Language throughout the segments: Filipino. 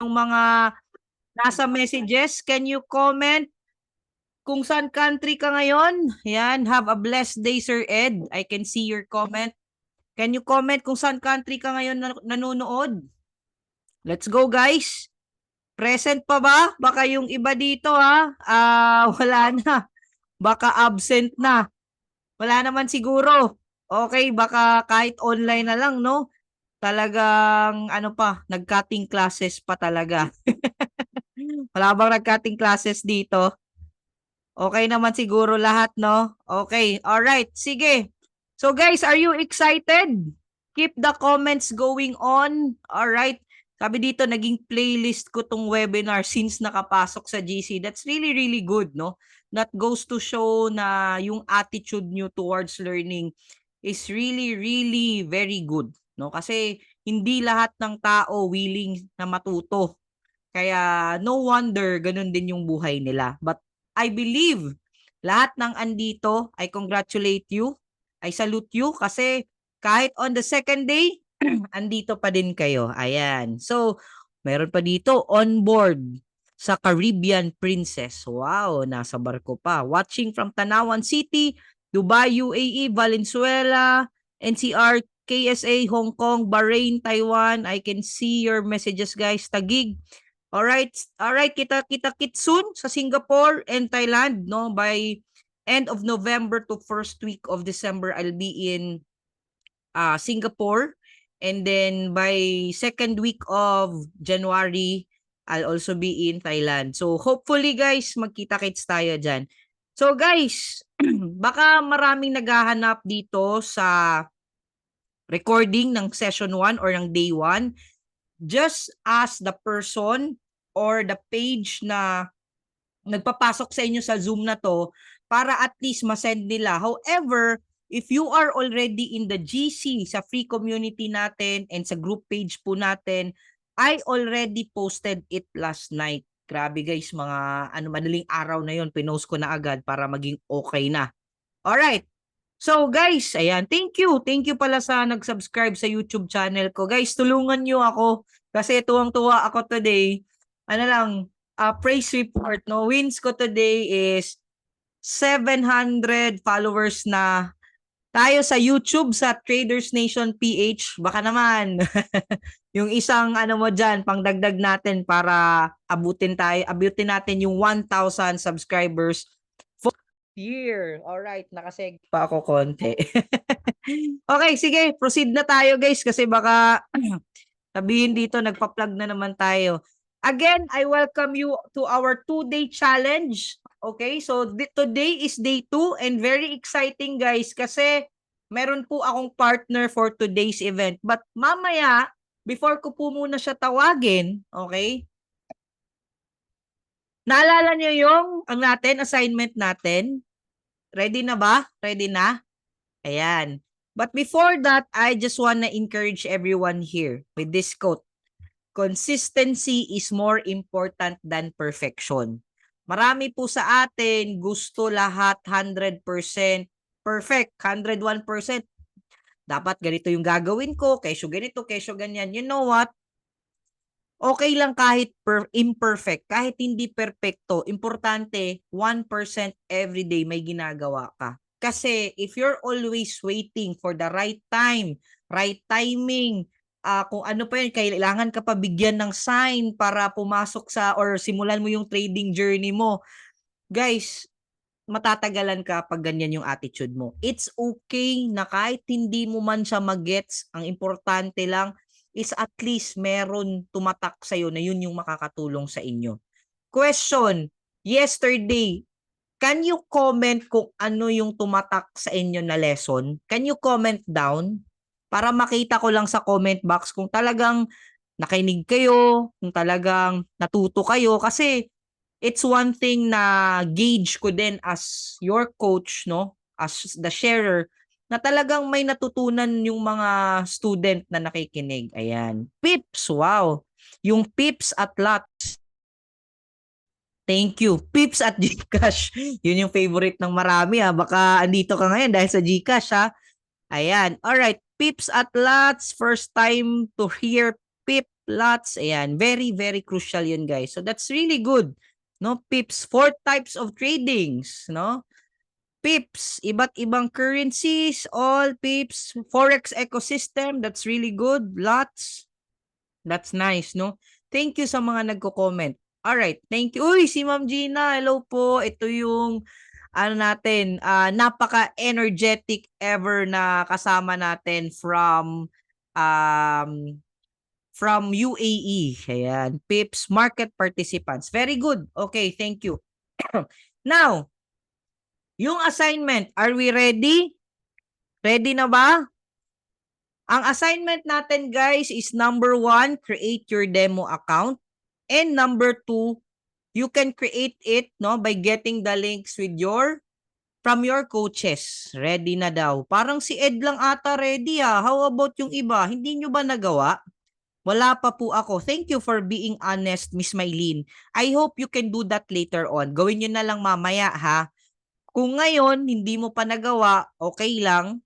yung mga nasa messages. Can you comment kung saan country ka ngayon? Yan, have a blessed day, Sir Ed. I can see your comment. Can you comment kung saan country ka ngayon nanonood? Let's go, guys. Present pa ba? Baka yung iba dito, ha? Wala na. Baka absent na. Wala naman siguro. Okay, baka kahit online na lang, no? Talagang, ano pa, nag-cutting classes pa talaga. Wala bang nag-cutting classes dito? Okay naman siguro lahat, no? Okay, alright, sige. So guys, are you excited? Keep the comments going on. Alright. Sabi dito, naging playlist ko tong webinar since nakapasok sa GC. That's really, really good, no? That goes to show na yung attitude nyo towards learning is really, really very good, no? Kasi hindi lahat ng tao willing na matuto. Kaya no wonder ganun din yung buhay nila. But I believe lahat ng andito, I congratulate you, I salute you kasi kahit on the second day, andito pa din kayo. Ayan. So, meron pa dito, on board sa Caribbean Princess. Wow, nasa barko pa. Watching from Tanawan City, Dubai, UAE, Valenzuela, NCR, KSA, Hong Kong, Bahrain, Taiwan. I can see your messages, guys. Tagig. Alright, kita-kits soon sa Singapore and Thailand, no? By end of November to first week of December, I'll be in Singapore. And then by second week of January, I'll also be in Thailand. So hopefully guys, magkita-kits tayo dyan. So guys, baka maraming naghahanap dito sa recording ng session 1 or ng day 1. Just ask the person or the page na nagpapasok sa inyo sa Zoom na to para at least masend nila. However, if you are already in the GC sa free community natin and sa group page po natin, I already posted it last night. Grabe guys, mga madaling araw na yon, pinost ko na agad para maging okay na. Alright. So guys, ayan, thank you. Thank you pala sa nag-subscribe sa YouTube channel ko. Guys, tulungan nyo ako kasi tuwang-tuwa ako today. Praise report, no? Wins ko today is 700 followers na tayo sa YouTube sa Traders Nation PH. Baka naman yung isang mo dyan, pangdagdag natin para abutin natin yung 1,000 subscribers year. Alright, nakaseg pa ako konti. Okay, sige, proceed na tayo guys kasi baka sabihin dito nagpa-plug na naman tayo. Again, I welcome you to our 2-day challenge. Okay, so today is day 2 and very exciting guys kasi meron po akong partner for today's event. But mamaya, before ko po muna siya tawagin, okay, naalala nyo yung assignment natin? Ready na ba? Ready na? Ayan. But before that, I just want to encourage everyone here with this quote. Consistency is more important than perfection. Marami po sa atin gusto lahat 100% perfect, 101%. Dapat ganito yung gagawin ko, kesyo ganito, kesyo ganyan. You know what? Okay lang kahit imperfect, kahit hindi perfecto, importante 1% everyday may ginagawa ka. Kasi if you're always waiting for the right time, right timing, kung ano pa yun, kailangan ka pa bigyan ng sign para pumasok sa or simulan mo yung trading journey mo. Guys, matatagalan ka pag ganyan yung attitude mo. It's okay na kahit hindi mo man siya magets, ang importante lang is at least meron tumatak sa'yo na yun yung makakatulong sa inyo. Question, yesterday, can you comment kung ano yung tumatak sa inyo na lesson? Can you comment down? Para makita ko lang sa comment box kung talagang nakinig kayo, kung talagang natuto kayo. Kasi it's one thing na gauge ko din as your coach, no? As the sharer, na talagang may natutunan yung mga student na nakikinig. Ayan. Pips, wow. Yung Pips at Lots. Thank you. Pips at Gcash. Yun yung favorite ng marami ha. Baka andito ka ngayon dahil sa Gcash ha. Ayan. Alright. Pips at Lots. First time to hear Pip lots. Ayan, very, very crucial yun, guys. So that's really good. No, pips, 4 types of tradings, no? Pips, iba't ibang currencies, all pips, forex ecosystem, that's really good. Lots. That's nice, no? Thank you sa mga nagko-comment. All right, thank you. Uy, si Ma'am Gina, hello po. Ito yung ano natin, napaka-energetic ever na kasama natin um from UAE. Ayan, Pips market participants. Very good. Okay, thank you. Now, yung assignment, are we ready? Ready na ba? Ang assignment natin, guys, is number 1, create your demo account. And number 2, you can create it, no, by getting the links from your coaches. Ready na daw. Parang si Ed lang ata ready ah. How about yung iba? Hindi nyo ba nagawa? Wala pa po ako. Thank you for being honest, Miss Maylene. I hope you can do that later on. Gawin nyo na lang mamaya ha. Kung ngayon, hindi mo pa nagawa, okay lang.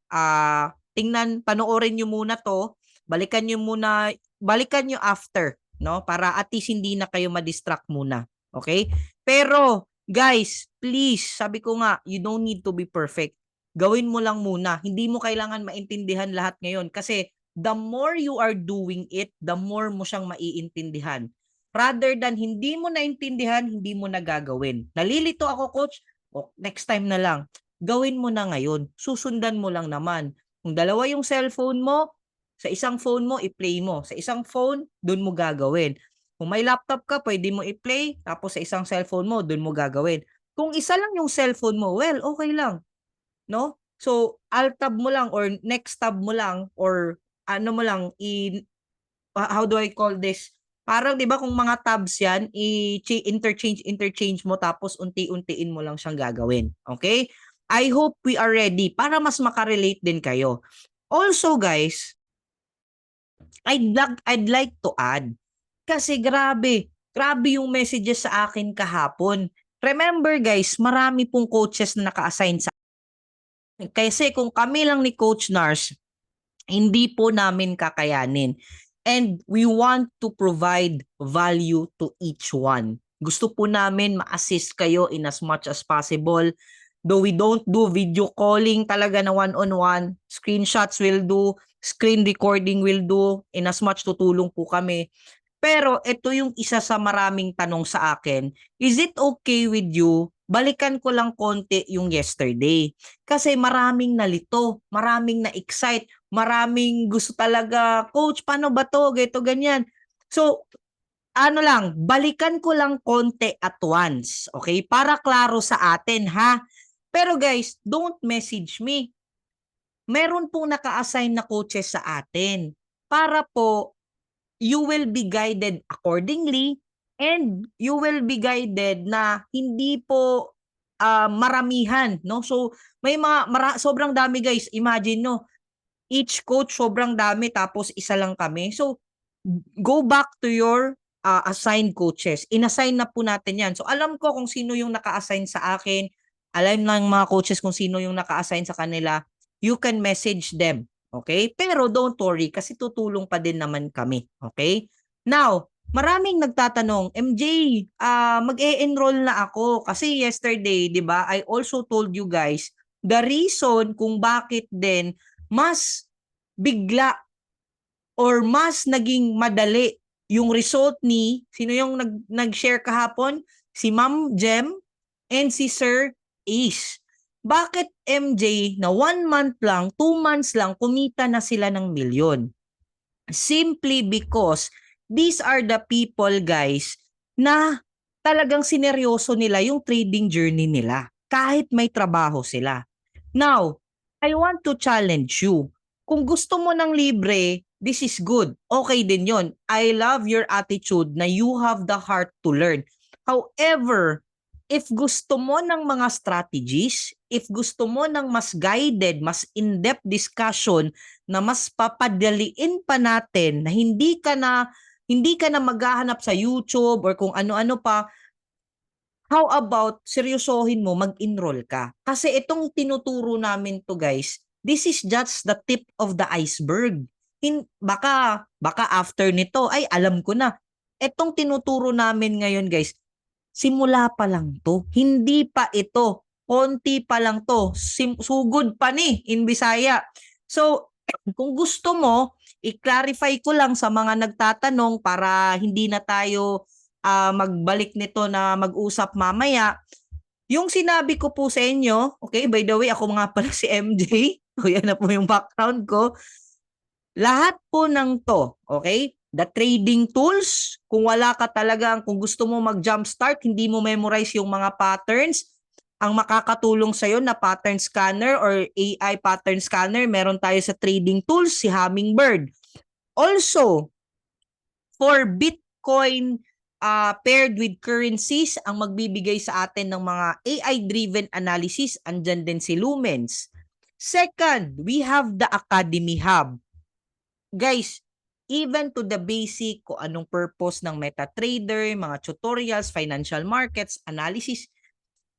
Tingnan, panoorin nyo muna to. Balikan nyo after, no? Para at least hindi na kayo ma-distract muna. Okay? Pero, guys, please, sabi ko nga, you don't need to be perfect. Gawin mo lang muna. Hindi mo kailangan maintindihan lahat ngayon. Kasi, the more you are doing it, the more mo siyang maiintindihan. Rather than hindi mo naintindihan, hindi mo nagagawin. Nalilito ako, coach. O, next time na lang. Gawin mo na ngayon. Susundan mo lang naman. Kung dalawa yung cellphone mo, sa isang phone mo, i-play mo. Sa isang phone, dun mo gagawin. Kung may laptop ka, pwede mo i-play. Tapos sa isang cellphone mo, dun mo gagawin. Kung isa lang yung cellphone mo, well, okay lang. No? So, alt tab mo lang or next tab mo lang or ano mo lang, how do I call this? Parang 'di ba kung mga tabs 'yan, interchange mo tapos unti-untiin mo lang siyang gagawin. Okay? I hope we are ready para mas makarelate din kayo. Also guys, I'd like to add kasi grabe yung messages sa akin kahapon. Remember guys, marami pong coaches na naka-assign sa kasi kung kami lang ni Coach Nars, hindi po namin kakayanin. And we want to provide value to each one. Gusto po namin ma-assist kayo in as much as possible. Though we don't do video calling talaga na one-on-one, screenshots will do, screen recording will do, in as much tutulong po kami. Pero ito yung isa sa maraming tanong sa akin, is it okay with you? Balikan ko lang konti yung yesterday. Kasi maraming nalito, maraming na-excite, maraming gusto talaga, coach, paano ba to? Ganito, ganyan. So, ano lang, balikan ko lang konti at once. Okay? Para klaro sa atin, ha? Pero guys, don't message me. Meron pong naka-assign na coaches sa atin. Para po, you will be guided accordingly and you will be guided na hindi po maramihan, no? So, may sobrang dami guys. Imagine no, each coach sobrang dami tapos isa lang kami. So, go back to your assigned coaches. Inassign na po natin yan. So, alam ko kung sino yung naka-assign sa akin. Alam ng mga coaches kung sino yung naka-assign sa kanila. You can message them. Okay? Pero don't worry kasi tutulong pa din naman kami. Okay? Now, maraming nagtatanong, MJ, mag-e-enroll na ako kasi yesterday, 'di ba? I also told you guys the reason kung bakit din mas bigla or mas naging madali yung result ni sino yung nag-share kahapon? Si Ma'am Jem and si Sir Ace. Bakit MJ na 1 month lang, 2 months lang kumita na sila ng milyon? Simply because these are the people guys na talagang sineryoso nila yung trading journey nila kahit may trabaho sila. Now, I want to challenge you. Kung gusto mo ng libre, this is good. Okay din yon. I love your attitude na you have the heart to learn. However, if gusto mo ng mga strategies, if gusto mo ng mas guided, mas in-depth discussion na mas papadaliin pa natin na hindi ka na maghahanap sa YouTube or kung ano-ano pa, how about seryosohin mo, mag-enroll ka? Kasi itong tinuturo namin to guys, this is just the tip of the iceberg. Baka after nito, ay alam ko na. Etong tinuturo namin ngayon guys, simula pa lang to. Hindi pa ito. Konti pa lang to. Sugod pa ni in Bisaya. So, kung gusto mo, i-clarify ko lang sa mga nagtatanong para hindi na tayo magbalik nito na mag-usap mamaya. Yung sinabi ko po sa inyo, okay, by the way, ako nga pala si MJ. O yan na po yung background ko. Lahat po ng to, okay? The trading tools, kung wala ka talagang, kung gusto mo mag-jumpstart, hindi mo memorize yung mga patterns, ang makakatulong sa'yo na pattern scanner or AI pattern scanner, meron tayo sa trading tools, si Hummingbird. Also, for Bitcoin paired with currencies, ang magbibigay sa atin ng mga AI-driven analysis, andyan din si Lumens. Second, we have the Academy Hub. Guys, even to the basic, kung anong purpose ng MetaTrader, mga tutorials, financial markets, analysis,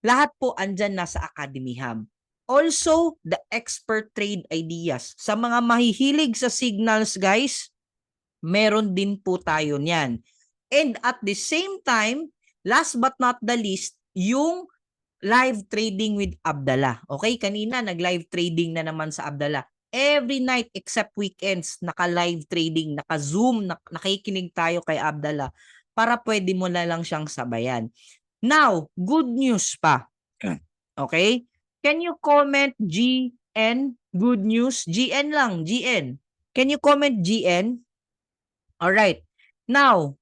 lahat po andyan nasa Academy Hub. Also, the expert trade ideas. Sa mga mahihilig sa signals, guys, meron din po tayo niyan. And at the same time, last but not the least, yung live trading with Abdallah. Okay, kanina nag-live trading na naman sa Abdallah. Every night except weekends, naka-live trading, naka-Zoom, nakikinig tayo kay Abdallah para pwede mo na lang siyang sabayan. Now, good news pa. Okay? Can you comment GN? Good news? GN lang, GN. Can you comment GN? Alright. Now,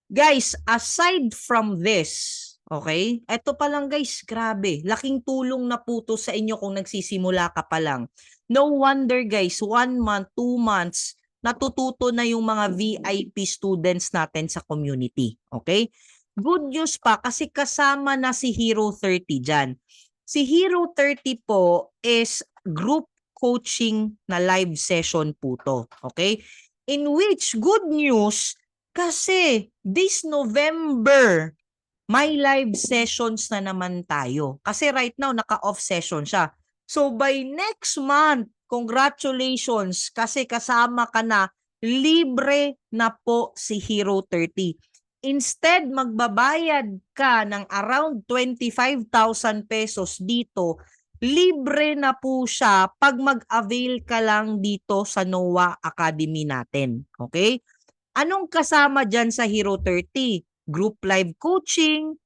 guys, aside from this, okay? Ito pa lang guys, grabe. Laking tulong na po to sa inyo kung nagsisimula ka pa lang. No wonder guys, 1 month, 2 months, natututo na yung mga VIP students natin sa community. Okay? Good news pa kasi kasama na si Hero 30 dyan. Si Hero 30 po is group coaching na live session po to. Okay? In which, good news, kasi this November, may live sessions na naman tayo. Kasi right now, naka-off session siya. So by next month, congratulations kasi kasama ka na, libre na po si Hero 30. Instead, magbabayad ka ng around 25,000 pesos dito, libre na po siya pag mag-avail ka lang dito sa NOA Academy natin. Okay? Anong kasama dyan sa Hero 30? Group live coaching,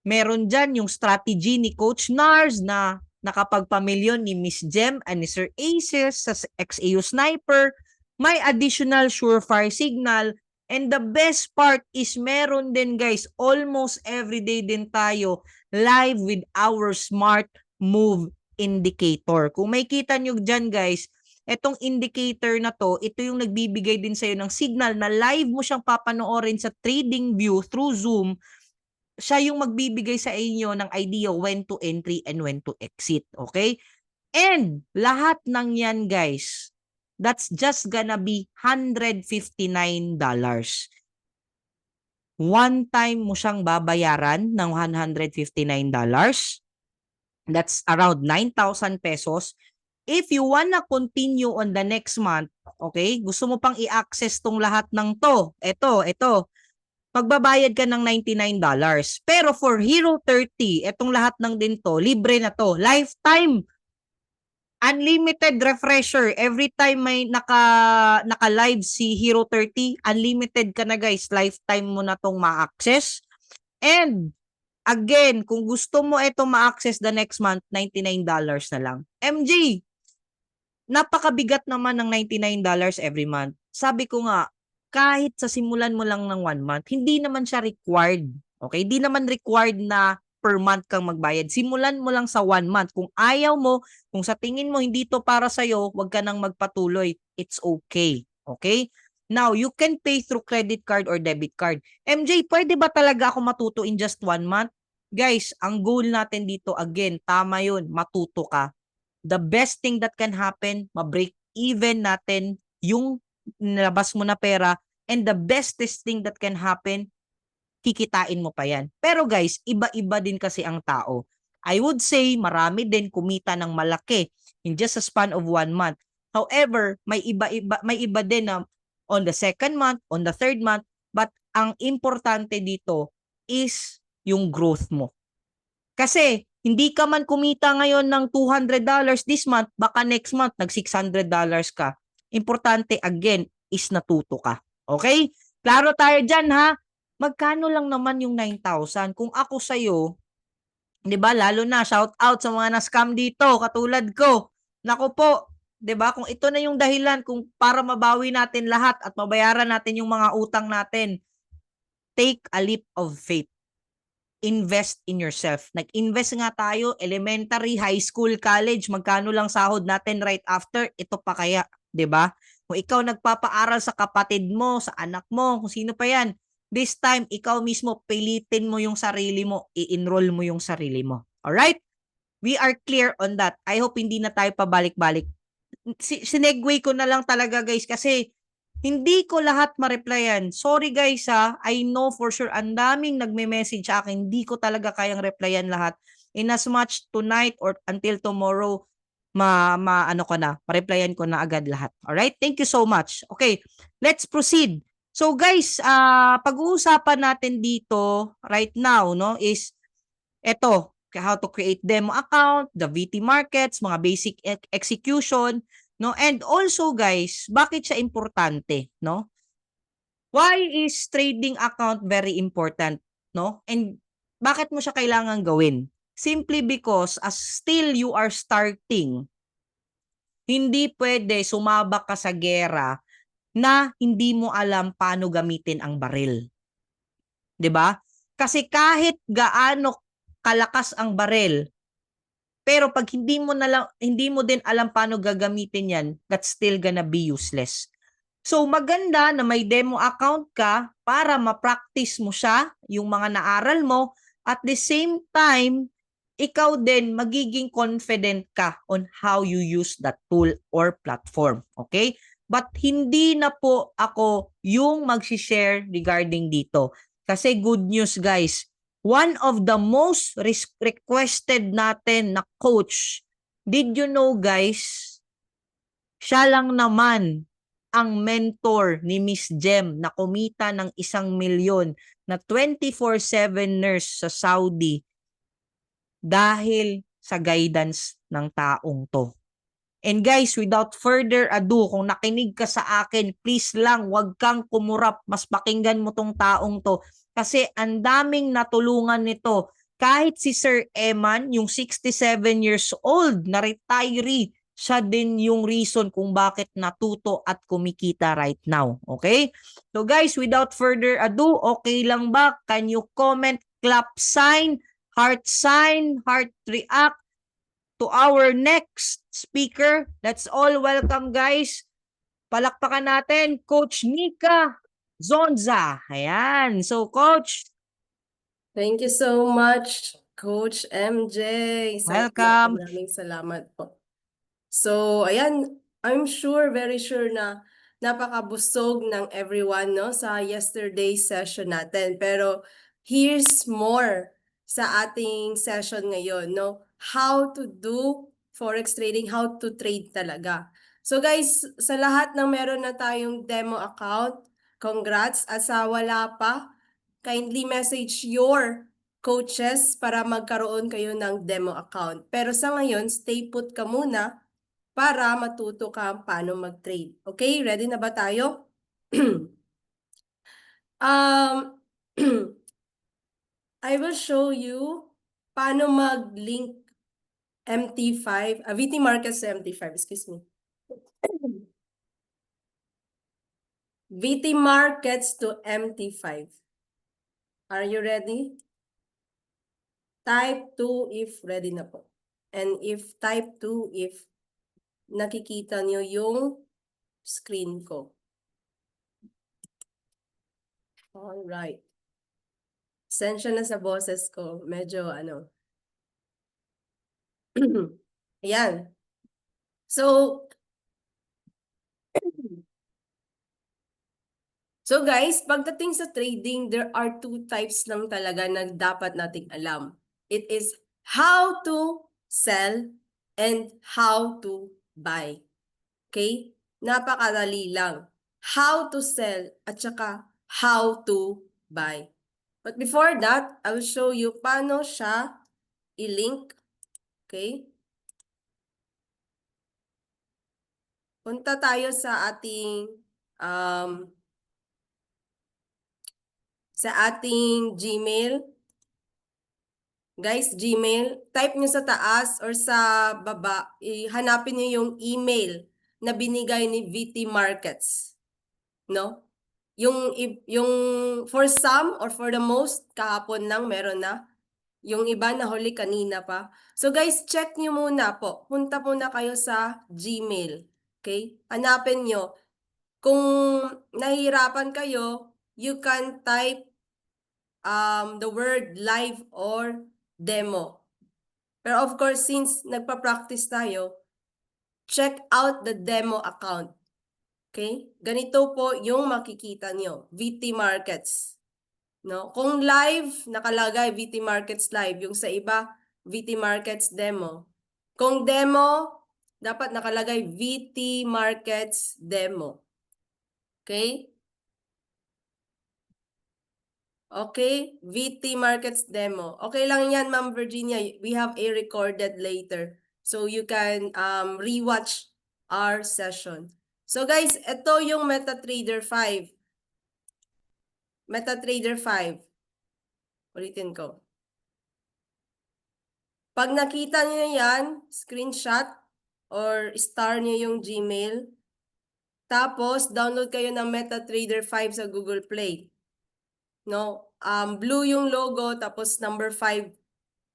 meron dyan yung strategy ni Coach Nars na nakapagpamilyon ni Miss Jem and ni Sir Aces sa XAU Sniper, may additional surefire signal, and the best part is meron din guys, almost everyday din tayo live with our smart move indicator. Kung may kita nyo dyan guys, etong indicator na to, ito yung nagbibigay din sa'yo ng signal na live mo siyang papanoorin sa trading view through Zoom. Siya yung magbibigay sa inyo ng idea when to entry and when to exit. Okay? And lahat ng yan guys, that's just gonna be $159. One time mo siyang babayaran ng $159. That's around 9,000 pesos. If you wanna continue on the next month, okay, gusto mo pang i-access tong lahat ng to, ito, magbabayad ka ng $99. Pero for Hero 30, etong lahat ng din to, libre na to. Lifetime, unlimited refresher. Every time may naka-live si Hero 30, unlimited ka na guys. Lifetime mo na tong ma-access. And again, kung gusto mo ito ma-access the next month, $99 na lang. MJ, napakabigat naman ng $99 every month. Sabi ko nga, kahit sa simulan mo lang ng 1 month, hindi naman siya required. Okay? Hindi naman required na per month kang magbayad. Simulan mo lang sa 1 month. Kung ayaw mo, kung sa tingin mo hindi to para sa'yo, huwag ka nang magpatuloy. It's okay. Okay? Now, you can pay through credit card or debit card. MJ, pwede ba talaga ako matuto in just 1 month? Guys, ang goal natin dito, again, tama yun, matuto ka. The best thing that can happen, ma-break even natin yung nilabas mo na pera, and the bestest thing that can happen, kikitain mo pa yan. Pero guys, iba-iba din kasi ang tao. I would say, marami din kumita ng malaki in just a span of 1 month. However, may iba din na on the second month, on the third month, but ang importante dito is yung growth mo. Kasi hindi ka man kumita ngayon ng $200 this month, baka next month nag $600 ka. Importante again is natuto ka. Okay? Klaro tayo dyan ha. Magkano lang naman yung 9,000? Kung ako sa'yo, 'di ba? Lalo na shout out sa mga na-scam dito katulad ko. Nako po, 'di ba? Kung ito na yung dahilan kung para mabawi natin lahat at mabayaran natin yung mga utang natin, take a leap of faith. Invest in yourself. Nag-invest nga tayo, elementary, high school, college, magkano lang sahod natin right after, ito pa kaya, 'di ba? Kung ikaw nagpapaaral sa kapatid mo, sa anak mo, kung sino pa 'yan, this time ikaw mismo pilitin mo yung sarili mo, i-enroll mo yung sarili mo. All right? We are clear on that. I hope hindi na tayo pabalik-balik. Sinegway ko na lang talaga guys kasi hindi ko lahat ma-replyan. Sorry guys ha, I know for sure ang daming nagme-message sa akin, hindi ko talaga kayang replyan lahat. In as much tonight or until tomorrow, ano ko na, ma-replyan ko na agad lahat. Alright? Thank you so much. Okay, let's proceed. So guys, pag-uusapan natin dito right now, no, is eto, how to create demo account, the VT markets, mga basic execution, no? And also guys, bakit siya importante, no? Why is trading account very important, no? And bakit mo siya kailangan gawin? Simply because as still you are starting, hindi pwede sumabak ka sa gera na hindi mo alam paano gamitin ang baril. 'Di ba? Kasi kahit gaano kalakas ang baril, pero pag hindi mo din alam paano gagamitin 'yan, that's still gonna be useless. So maganda na may demo account ka para ma-practice mo siya, yung mga naaral mo, at the same time, ikaw din magiging confident ka on how you use that tool or platform. Okay? But hindi na po ako yung mag-share regarding dito. Kasi good news guys, one of the most requested natin na coach, did you know guys, siya lang naman ang mentor ni Miss Jem na kumita ng 1,000,000 na 24/7 nurse sa Saudi dahil sa guidance ng taong to. And guys, without further ado, kung nakinig ka sa akin, please lang, wag kang kumurap. Mas pakinggan mo tong taong to. Kasi ang daming natulungan nito. Kahit si Sir Eman, yung 67 years old na retiree, siya din yung reason kung bakit natuto at kumikita right now. Okay? So guys, without further ado, okay lang ba? Can you comment, clap sign, heart react, to our next speaker. Let's all welcome guys. Palakpakan natin Coach Nika Zonza. Ayan. So Coach, thank you so much, Coach MJ. welcome. Maraming salamat po. So, ayan, I'm sure, very sure na napakabusog ng everyone no sa yesterday's session natin. Pero here's more sa ating session ngayon, no? How to do forex trading, how to trade talaga. So guys, sa lahat ng meron na tayong demo account, congrats. At sa wala pa, kindly message your coaches para magkaroon kayo ng demo account. Pero sa ngayon, stay put ka muna para matuto ka paano mag-trade. Okay, ready na ba tayo? I will show you paano mag-link MT5, VT Markets sa MT5, excuse me. VT Markets to MT5. Are you ready? Type 2 if ready na po. And if type 2 if nakikita niyo yung screen ko. Alright. Sensya na sa boses ko. Medyo ano. Ayan. So guys, pagdating sa trading, there are two types lang talaga na dapat nating alam. It is how to sell and how to buy. Okay? Napakadali lang. How to sell at saka how to buy. But before that, I will show you paano siya i-link. Okay? Punta tayo sa ating Gmail. Guys, Gmail, type nyo sa taas or sa baba, hanapin nyo yung email na binigay ni VT Markets. No? Yung for some or for the most, kahapon lang meron na. Yung iba na huli kanina pa. So guys, check nyo muna po. Punta muna kayo sa Gmail. Okay? Hanapin nyo. Kung nahihirapan kayo, you can type the word live or demo. Pero of course, since nagpa-practice tayo, check out the demo account. Okay? Ganito po yung makikita nyo. VT Markets. No? Kung live, nakalagay VT Markets Live. Yung sa iba, VT Markets Demo. Kung demo, dapat nakalagay VT Markets Demo. Okay? Okay? VT Markets Demo. Okay lang yan, Ma'am Virginia. We have a recorded later. So you can rewatch our session. So guys, ito yung MetaTrader 5. MetaTrader 5. Ulitin ko. Pag nakita niyo yan, screenshot or star niyo yung Gmail. Tapos, download kayo ng MetaTrader 5 sa Google Play. No? Blue yung logo, tapos number 5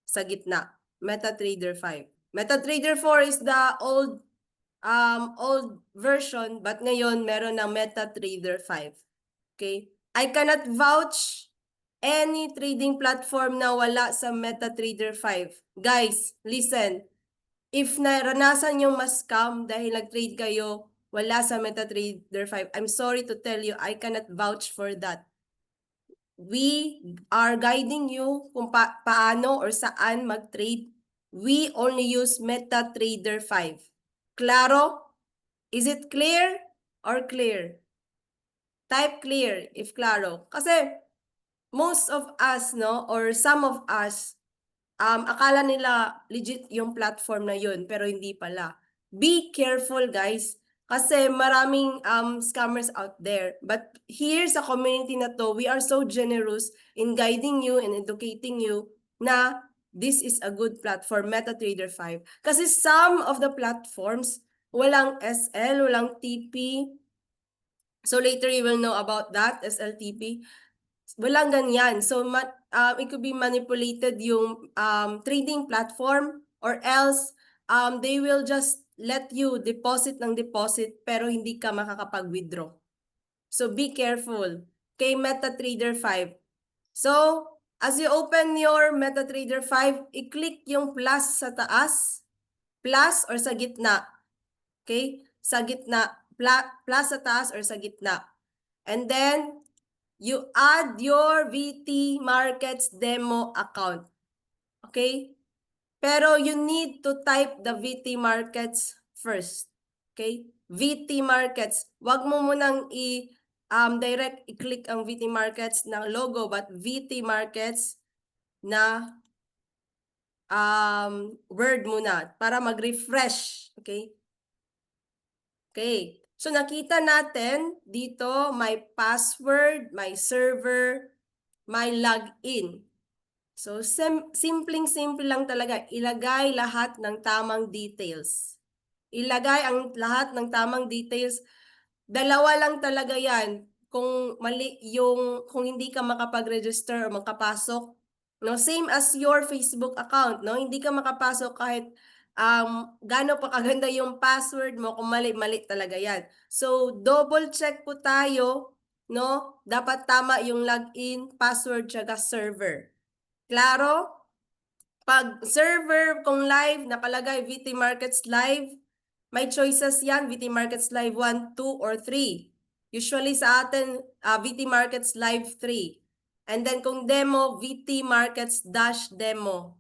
sa gitna. MetaTrader 5. MetaTrader 4 is the old version, but ngayon meron ng MetaTrader 5. Okay? I cannot vouch any trading platform na wala sa MetaTrader 5. Guys, listen. If naranasan yung ma-scam dahil nag-trade kayo, wala sa MetaTrader 5, I'm sorry to tell you, I cannot vouch for that. We are guiding you kung paano or saan mag-trade. We only use MetaTrader 5. Klaro? Is it clear or clear? Type clear if klaro. Kasi most of us, no, or some of us, akala nila legit yung platform na yun, pero hindi pala. Be careful, guys, kasi maraming scammers out there. But here sa community na to, we are so generous in guiding you and educating you na this is a good platform, MetaTrader 5. Kasi some of the platforms, walang SL, walang TP. So later you will know about that, SLTP. Walang ganyan. So, it could be manipulated yung trading platform or else they will just let you deposit ng deposit pero hindi ka makakapag-withdraw. So, be careful. Kay MetaTrader 5. So, as you open your MetaTrader 5, i-click yung plus sa taas, plus or sa gitna. Okay? Sa gitna. Plus sa taas or sa gitna. And then, you add your VT Markets demo account. Okay? Pero you need to type the VT Markets first. Okay? VT Markets. Wag mo munang direct i-click ang VT Markets ng logo, but VT Markets na word muna para mag-refresh. Okay? Okay. So nakita natin dito my password, my server, my login. So simpleng-simple lang talaga. Ilagay lahat ng tamang details. Ilagay ang lahat ng tamang details. Dalawa lang talaga yan. Kung mali yung, kung hindi ka makapag-register o makapasok, no, same as your Facebook account, no, hindi ka makapasok kahit gaano pa kaganda yung password mo, kung mali talaga yan. So double check po tayo, no, dapat tama yung login, password, tsaka server. Klaro? Pag server, kung live, nakalagay VT Markets Live, may choices yan, VT Markets Live 1, 2, or 3. Usually sa atin, VT Markets Live 3. And then kung demo, VT Markets Dash Demo.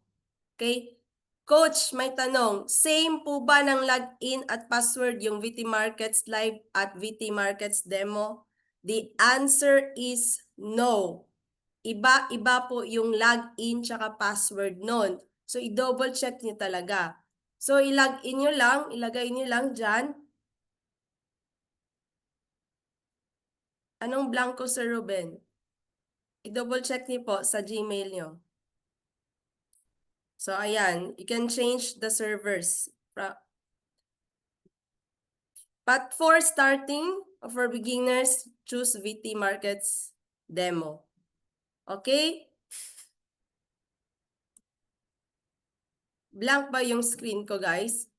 Okay? Coach, may tanong. Same po ba ng login at password yung VT Markets Live at VT Markets Demo? The answer is no. Iba-iba po yung login tsaka password nun. So, i-double check nyo talaga. So, i-login nyo lang, ilagay nyo lang dyan. Anong blanco, Sir Ruben? I-double check nyo po sa Gmail nyo. So, ayan. You can change the servers. But for starting, for beginners, choose VT Markets Demo. Okay? Blank ba yung screen ko, guys?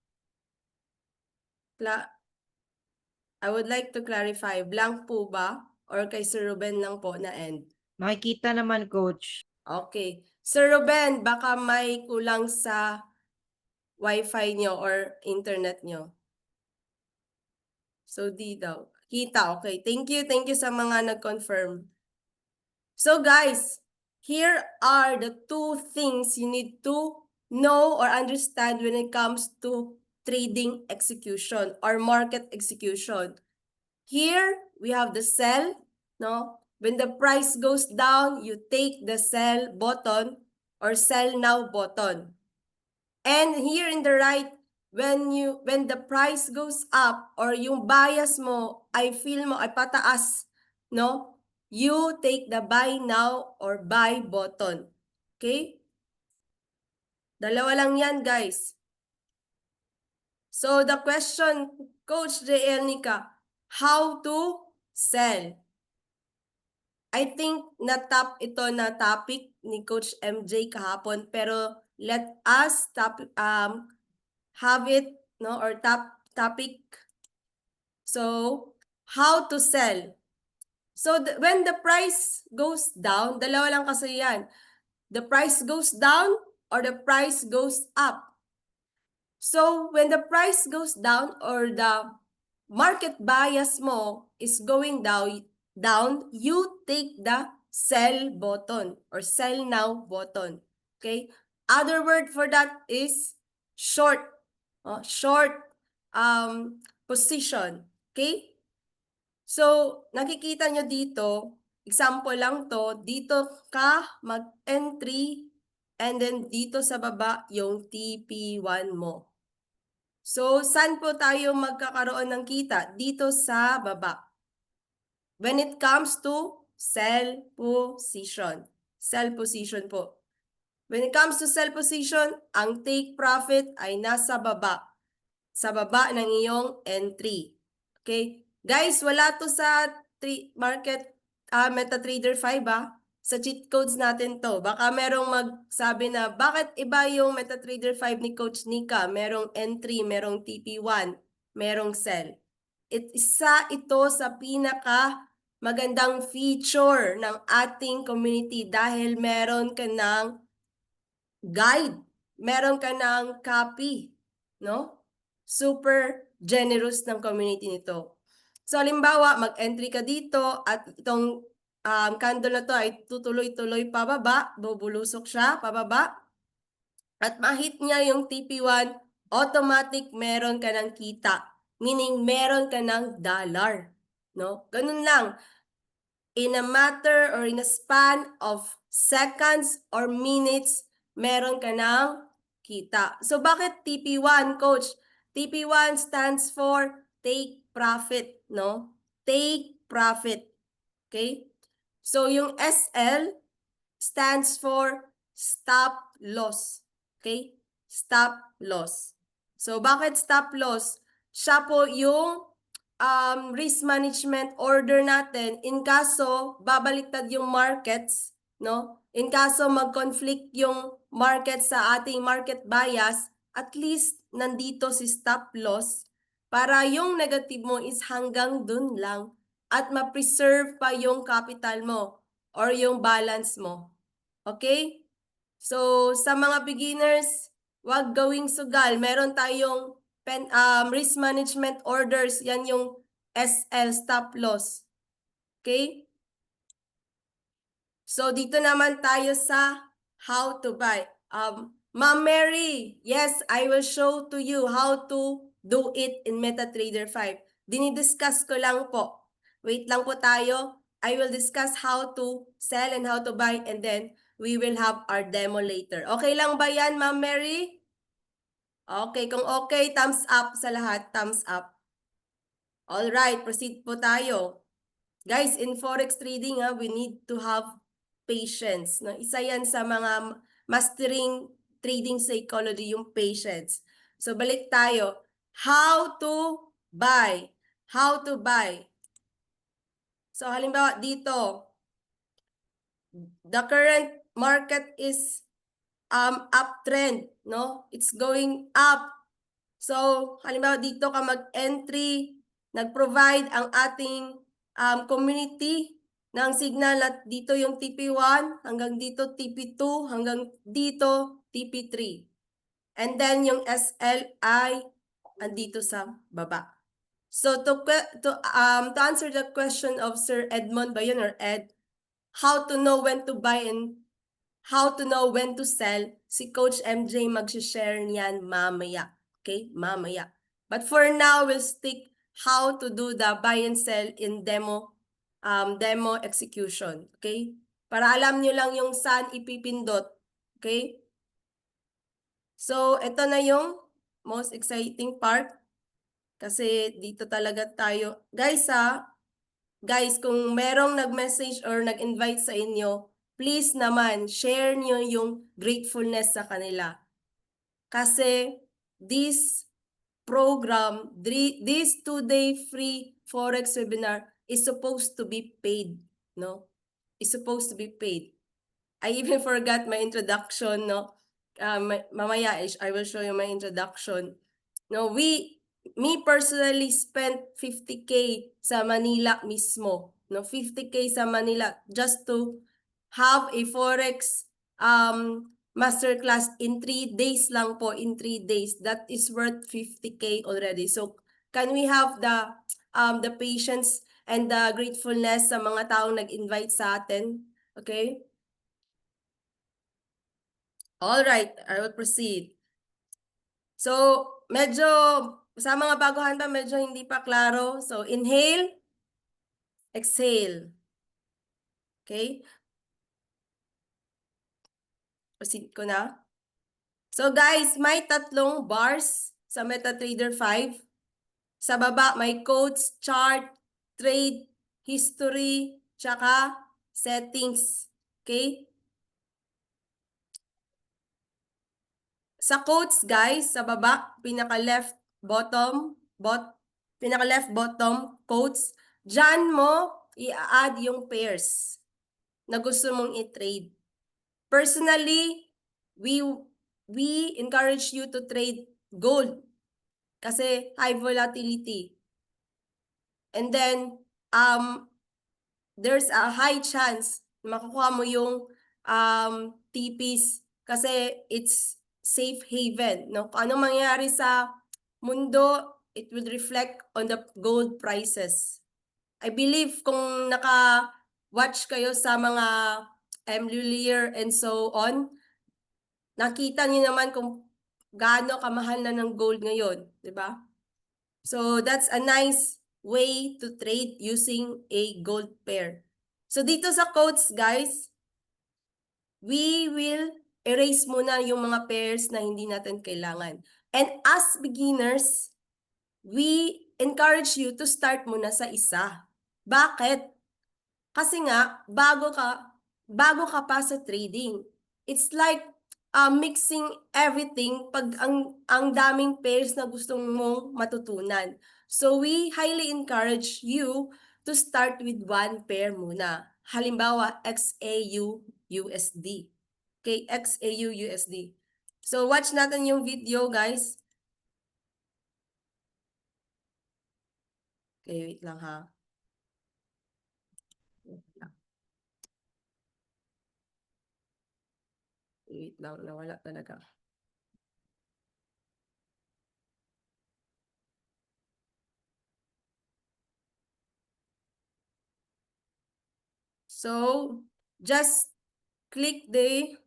I would like to clarify, blank po ba? Or kay Sir Ruben lang po na end? Nakikita naman, Coach. Okay. Sir Ruben, baka may kulang sa Wi-Fi nyo or internet nyo. So, di daw. Kita, okay. Thank you sa mga nag-confirm. So, guys, here are the two things you need to know or understand when it comes to trading execution or market execution. Here, we have the sell, no? When the price goes down, you take the sell button or sell now button. And here in the right, when the price goes up or yung bias mo ay feel mo ay pataas, no? You take the buy now or buy button. Okay? Dalawa lang yan, guys. So the question, Coach JL Nika, how to sell? I think na-top ito na topic ni Coach MJ kahapon, pero let us have it, no, or topic. So, how to sell? So, when the price goes down, dalawa lang kasi yan. The price goes down or the price goes up. So, when the price goes down or the market bias mo is going down, you take the sell button or sell now button. Okay? Other word for that is short. Short position. Okay? So, nakikita nyo dito, example lang to, dito ka mag-entry and then dito sa baba yung TP1 mo. So, saan po tayo magkakaroon ng kita? Dito sa baba. When it comes to sell position. Sell position po. When it comes to sell position, ang take profit ay nasa baba. Sa baba ng iyong entry. Okay? Guys, wala to sa market MetaTrader 5 Sa cheat codes natin to. Baka merong magsabi na bakit iba yung MetaTrader 5 ni Coach Nika? Merong entry, merong TP1, merong sell. Isa ito sa pinaka magandang feature ng ating community dahil meron ka ng guide, meron ka ng copy, no? Super generous ng community nito. So, halimbawa, mag-entry ka dito at itong candle na to ay tutuloy-tuloy pababa, bubulusok siya pababa, at ma-hit niya yung TP1, automatic meron ka ng kita. Meaning, meron ka ng dollar. No? Ganun lang. In a matter or in a span of seconds or minutes, meron ka ng kita. So, bakit TP1, Coach? TP1 stands for take profit, no? Take profit. Okay? So, yung SL stands for stop loss. Okay? Stop loss. So, bakit stop loss? Siya po yung risk management order natin in kaso babaliktad yung markets, no? In kaso mag-conflict yung market sa ating market bias, at least nandito si stop loss para yung negative mo is hanggang dun lang at ma-preserve pa yung capital mo or yung balance mo. Okay? So, sa mga beginners, wag gawing sugal. Meron tayong risk management orders. Yan yung SL, stop loss. Okay? So, dito naman tayo sa how to buy. Ma'am Mary, yes, I will show to you how to do it in MetaTrader 5. Dinidiscuss ko lang po. Wait lang po tayo. I will discuss how to sell and how to buy, and then we will have our demo later. Okay lang ba yan, Ma'am Mary? Okay, kung okay, thumbs up sa lahat. Thumbs up. All right, proceed po tayo. Guys, in forex trading, we need to have patience. No? Isa yan sa mga mastering trading psychology, yung patience. So balik tayo. How to buy? How to buy? So halimbawa dito, the current market is uptrend, no? It's going up. So halimbawa dito ka mag-entry, nag-provide ang ating community ng signal at dito yung TP1, hanggang dito TP2, hanggang dito TP3. And then yung SLI, andito sa baba. So to answer the question of Sir Edmond ba yun or Ed, how to know when to buy and how to know when to sell, si Coach MJ mag-share niyan mamaya. Okay? Mamaya. But for now, we'll stick how to do the buy and sell in demo execution. Okay? Para alam nyo lang yung saan ipipindot. Okay? So, ito na yung most exciting part. Kasi dito talaga tayo. Guys, kung merong nag-message or nag-invite sa inyo, please naman, share nyo yung gratefulness sa kanila. Kasi this program, this 2-day free Forex webinar is supposed to be paid, no? Is supposed to be paid. I even forgot my introduction, no? Mamaya, I will show you my introduction. No, me personally spent 50K sa Manila mismo. No, 50K sa Manila just to have a Forex masterclass in 3 days lang po, in 3 days. That is worth 50K already. So, can we have the patience and the gratefulness sa mga taong nag-invite sa atin? Okay? All right, I will proceed. So, medyo sa mga baguhan pa, medyo hindi pa klaro. So, inhale, exhale. Okay? Proceed ko na. So, guys, may 3 bars sa MetaTrader 5. Sa baba, may quotes, chart, trade, history, tsaka settings. Okay? Sa quotes, guys, sa baba, pinaka-left bottom, pinaka-left bottom quotes, dyan mo i-add yung pairs na gusto mong i-trade. Personally, we encourage you to trade gold kasi high volatility. And then, there's a high chance makukuha mo yung TPs kasi it's safe haven. No? Kung anong mangyayari sa mundo, it will reflect on the gold prices. I believe kung naka-watch kayo sa mga Lulier and so on, nakita niyo naman kung gaano kamahal na ng gold ngayon, di ba? So that's a nice way to trade using a gold pair. So dito sa quotes, guys, we will erase muna yung mga pairs na hindi natin kailangan. And as beginners, we encourage you to start muna sa isa. Bakit? Kasi nga, bago ka pa sa trading. It's like mixing everything pag ang daming pairs na gusto mong matutunan. So we highly encourage you to start with one pair muna. Halimbawa, XAU USD. Okay, XAU USD. So watch natin yung video, guys. Okay, wait lang ha. Wait lang, nawala talaga. So, just click the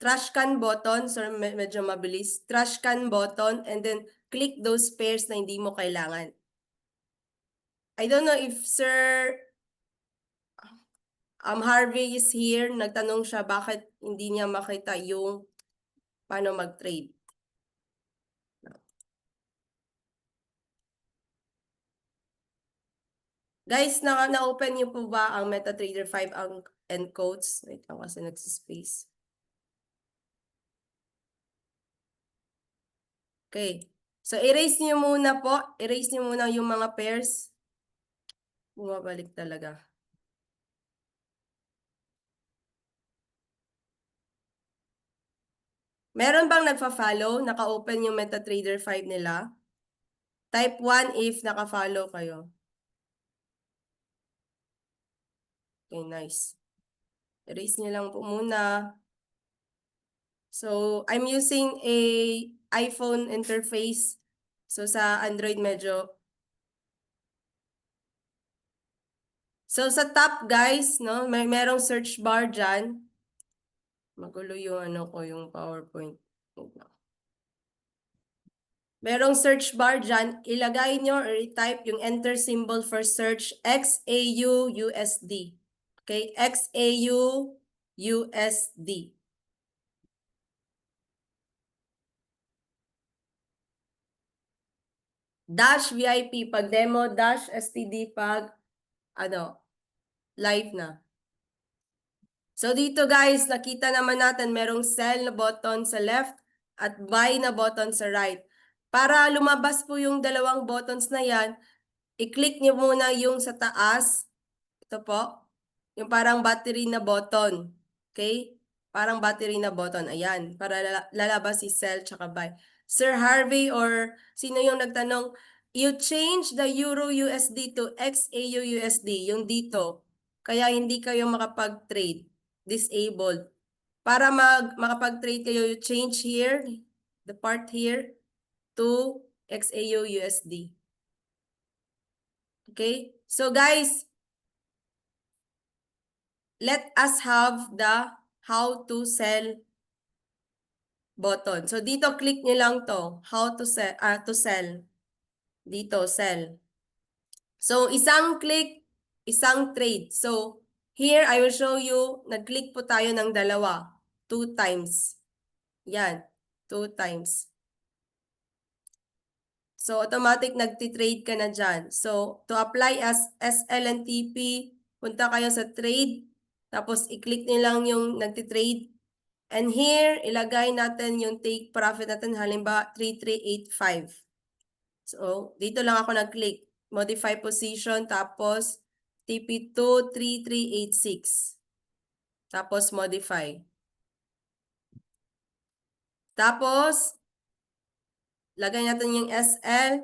trash can button, so medyo mabilis, trash can button, and then click those pairs na hindi mo kailangan. I don't know if Sir Harvey is here. Nagtanong siya bakit hindi niya makita yung paano mag-trade. Guys, na-open niyo po ba ang MetaTrader 5 ang encodes? Wait lang kasi nagsispace. Okay. So, erase niyo muna po. Erase niyo muna yung mga pairs. Bumabalik talaga. Meron bang nagfa-follow? Naka-open yung MetaTrader 5 nila? Type 1 if naka-follow kayo. Okay, nice. Erase niyo lang po muna. So, I'm using a iPhone interface. So, sa Android medyo. So, sa top guys, no, merong search bar dyan. Magulo yung yung PowerPoint. Merong search bar dyan. Ilagay nyo or i-type yung enter symbol for search XAUUSD. Okay, XAUUSD. Dash VIP pag demo, dash STD pag live na. So dito guys, nakita naman natin merong sell na button sa left at buy na button sa right. Para lumabas po yung dalawang buttons na yan, i-click nyo muna yung sa taas. Ito po, yung parang battery na button. Okay? Parang battery na button. Ayan, para lalabas si sell tsaka buy. Sir Harvey or sino yung nagtanong, you change the Euro USD to XAU USD, yung dito. Kaya hindi kayo makapag-trade. Disabled. Para makapag-trade kayo, you change here, the part here, to XAU USD. Okay? So guys, let us have the how to sell button. So dito click nyo lang to, how to sell. Dito sell. So isang click, isang trade. So here I will show you, nag-click po tayo ng dalawa, 2 times. Yan, 2 times. So automatic nagti-trade ka na dyan. So to apply as SL and TP, punta kayo sa trade, tapos i-click nyo lang yung nagti-trade. And here, ilagay natin yung take profit natin, halimbawa 3385. So dito lang ako nag-click. Modify position, tapos TP2 3386. Tapos modify. Tapos, lagay natin yung SL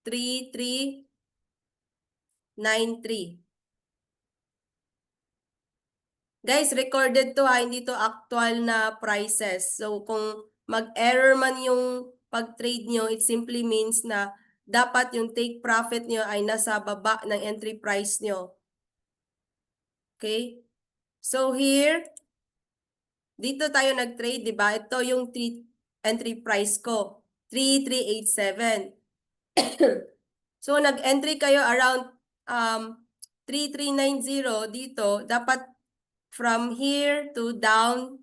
3393. Guys, recorded to ha, hindi to actual na prices. So kung mag-error man yung pag-trade nyo, it simply means na dapat yung take profit nyo ay nasa baba ng entry price nyo. Okay? So here, dito tayo nag-trade, di ba? Ito yung entry price ko, 3387. So nag-entry kayo around 3390 dito, dapat from here to down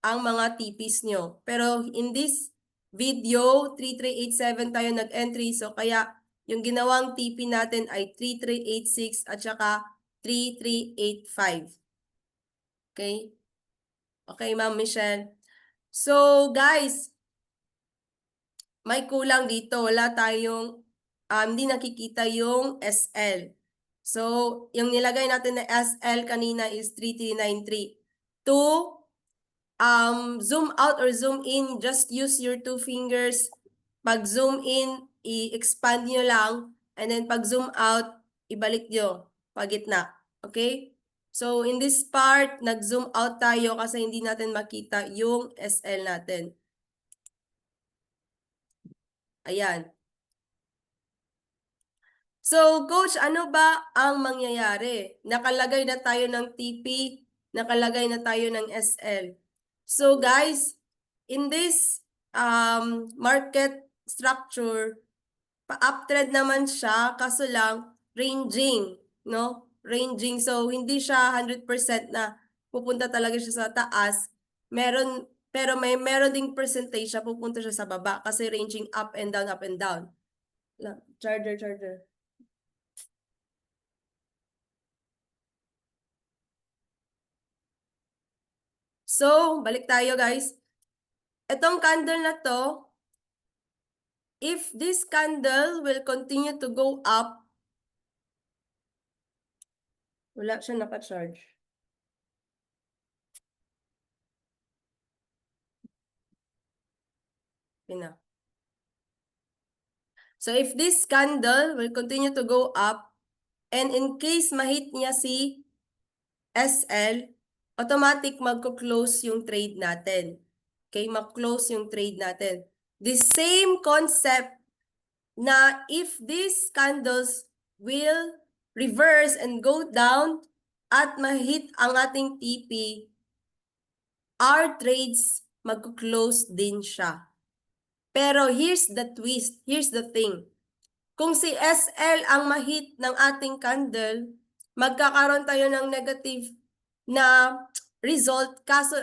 ang mga TPs nyo. Pero in this video, 3387 tayo nag-entry. So kaya yung ginawang TP natin ay 3386 at saka 3385. Okay? Okay, Ma'am Michelle. So guys, may kulang dito. Wala tayong, hindi nakikita yung SL. So, yung nilagay natin na SL kanina is 3393. To zoom out or zoom in, just use your 2 fingers. Pag zoom in, i-expand nyo lang. And then pag zoom out, ibalik nyo pagitna. Okay? So, in this part, nag-zoom out tayo kasi hindi natin makita yung SL natin. Ayan. So, Coach, ano ba ang mangyayari? Nakalagay na tayo ng TP nakalagay na tayo ng SL. So guys, in this market structure, pa-uptrend naman siya, kaso lang ranging, no? Ranging. So hindi siya 100% na pupunta talaga siya sa taas. Pero meron ding percentage siya pupunta siya sa baba kasi ranging up and down, up and down. Charger. So, balik tayo guys. Itong candle na to, if this candle will continue to go up, wala siya naka-charge. Pina. So if this candle will continue to go up, and in case mahit niya si SL, automatic magko-close yung trade natin. Okay, mag-close yung trade natin. The same concept na if these candles will reverse and go down at mahit ang ating TP, our trades magko-close din siya. Pero here's the twist, here's the thing. Kung si SL ang mahit ng ating candle, magkakaroon tayo ng negative na result, kaso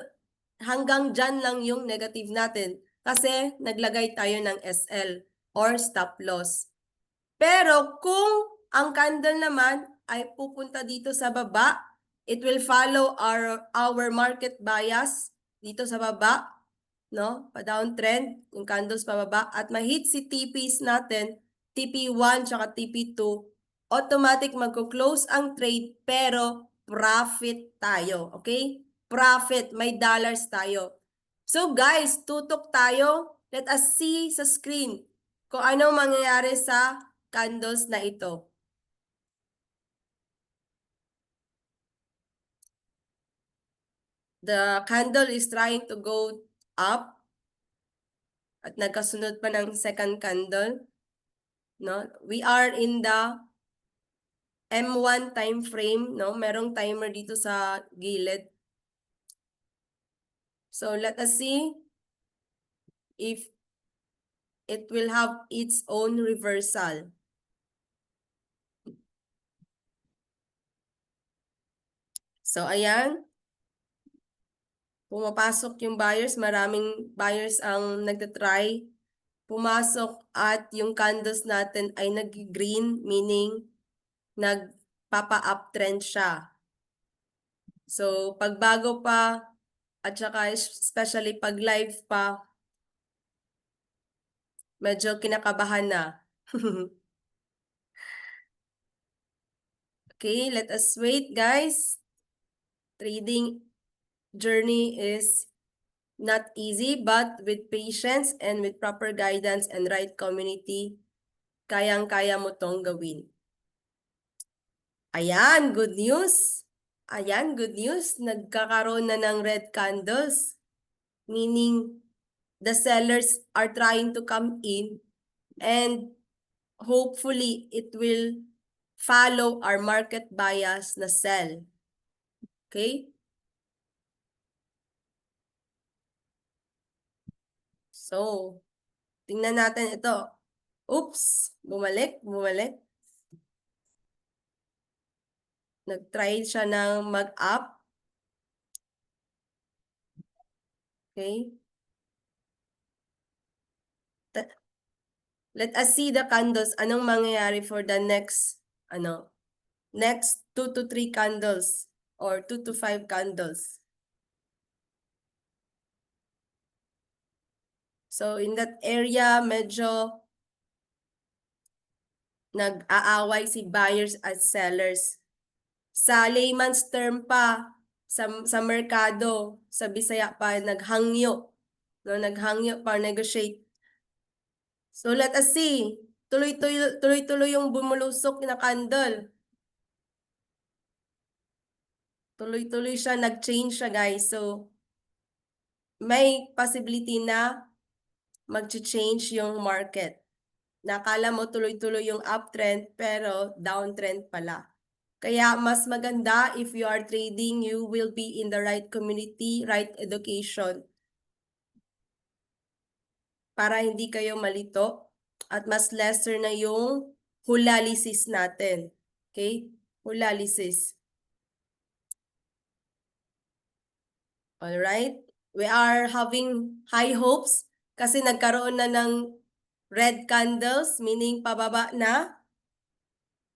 hanggang dyan lang yung negative natin kasi naglagay tayo ng SL or stop loss. Pero kung ang candle naman ay pupunta dito sa baba, it will follow our market bias dito sa baba, no? Pa-downtrend, yung candles pababa, at ma-hit si TPs natin, TP1 tsaka TP2, automatic magko-close ang trade pero profit tayo, okay? Profit, may dollars tayo. So guys, tutok tayo. Let us see sa screen kung ano mangyayari sa candles na ito. The candle is trying to go up at nagkasunod pa ng second candle. No? We are in the M1 time frame, no? Merong timer dito sa gilid. So let us see if it will have its own reversal. So ayan, pumapasok yung buyers, maraming buyers ang nagtatry pumasok at yung candles natin ay nag-green, meaning nagpapa-uptrend siya. So pag bago pa at saka especially pag live pa, medyo kinakabahan na. Okay, let us wait guys. Trading journey is not easy, but with patience and with proper guidance and right community, kayang-kaya mo tong gawin. Ayan, good news. Ayan, good news. Nagkakaroon na ng red candles. Meaning, the sellers are trying to come in and hopefully it will follow our market bias na sell. Okay? So, tingnan natin ito. Oops! Bumalik. Nag-try siya ng mag-up. Okay? Let us see the candles. Anong mangyayari for the next, next 2 to 3 candles or 2 to 5 candles. So in that area, medyo nag-aaway si buyers at sellers. Sa layman's term pa, sa merkado, sa Bisaya pa, naghangyo. No, naghangyo pa, negotiate. So let us see. Tuloy-tuloy yung bumulusok na candle. Tuloy-tuloy siya, nag-change siya guys. So may possibility na mag-change yung market. Nakala mo tuloy-tuloy yung uptrend pero downtrend pala. Kaya mas maganda if you are trading, you will be in the right community, right education. Para hindi kayo malito at mas lesser na yung hulalisis natin. Okay? Hulalisis. Alright? We are having high hopes kasi nagkaroon na ng red candles, meaning pababa na.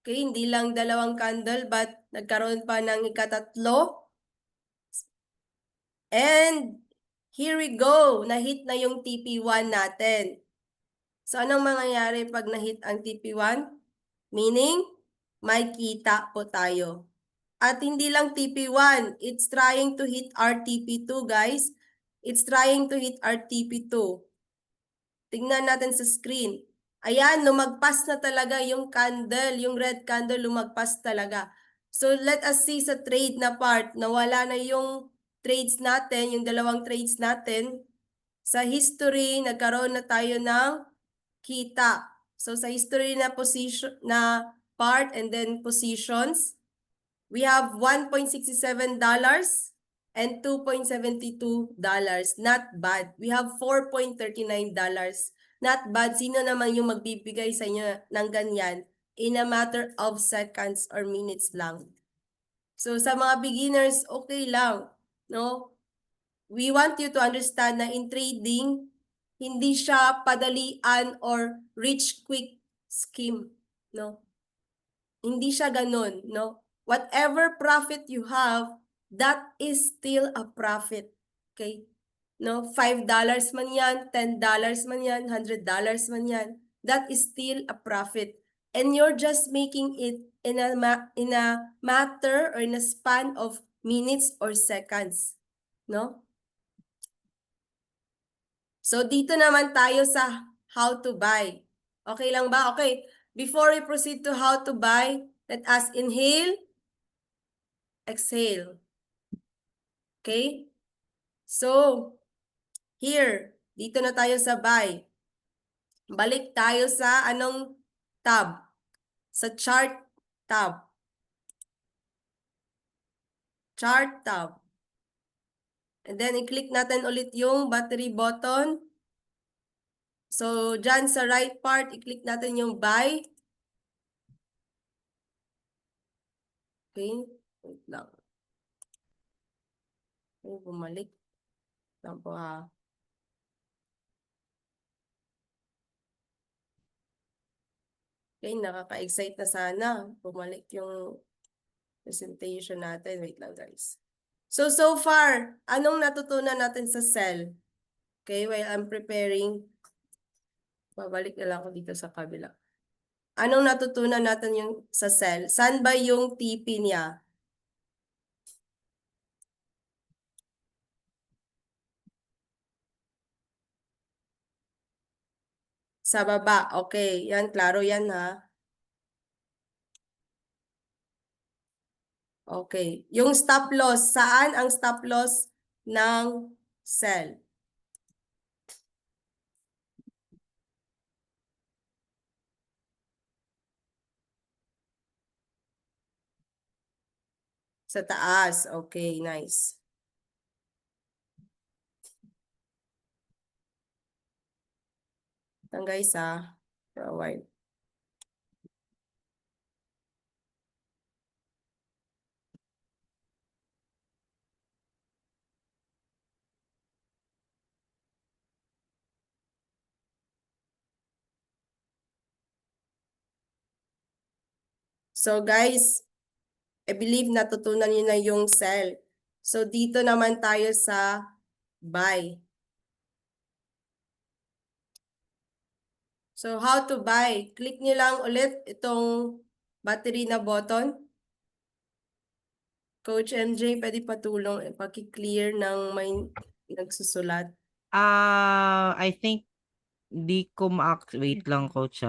Okay, hindi lang 2 candle but nagkaroon pa ng ikatatlo. And here we go, na-hit na yung TP1 natin. So anong mangyayari pag na-hit ang TP1? Meaning, may kita po tayo. At hindi lang TP1, it's trying to hit our TP2, guys. It's trying to hit our TP2. Tingnan natin sa screen. Ayan, lumagpas na talaga yung candle, yung red candle lumagpas talaga. So let us see sa trade na part, nawala na yung trades natin, yung 2 trades natin. Sa history, nagkaroon na tayo ng kita. So sa history na position na part and then positions, we have $1.67 and $2.72. Not bad. We have $4.39. Not bad. Sino naman yung magbibigay sa inyo ng ganyan in a matter of seconds or minutes lang? So sa mga beginners, okay lang, no? We want you to understand na in trading, hindi siya padalian or rich quick scheme, no? Hindi siya ganun, no? Whatever profit you have, that is still a profit, okay? No, $5 man yan, $10 man yan, $100 man yan, that is still a profit. And you're just making it in a matter or in a span of minutes or seconds, no? So dito naman tayo sa how to buy. Okay lang ba? Okay. Before we proceed to how to buy, let us inhale, exhale. Okay? So, here, dito na tayo sa buy. Balik tayo sa anong tab? Sa chart tab. Chart tab. And then, i-click natin ulit yung battery button. So, dyan sa right part, i-click natin yung buy. Okay? Wait lang. Okay, bumalik. Lang po ha. Okay, nakaka-excite na sana. Bumalik yung presentation natin. Wait lang guys. So far, anong natutunan natin sa cell? Okay, while I'm preparing, babalik na lang ako dito sa kabila. Anong natutunan natin yung sa cell? Saan ba yung TP niya? Sa baba. Okay, yan, klaro yan ha. Okay, yung stop loss, saan ang stop loss ng cell? Sa taas. Okay, nice. Lang guys ha. For a while. So guys, I believe natutunan niyo na yung sell. So dito naman tayo sa buy. So how to buy? Click niyo lang ulit itong battery na button. Coach MJ, pwede patulong, paki-clear ng may nagsusulat. I think di ko wait lang coach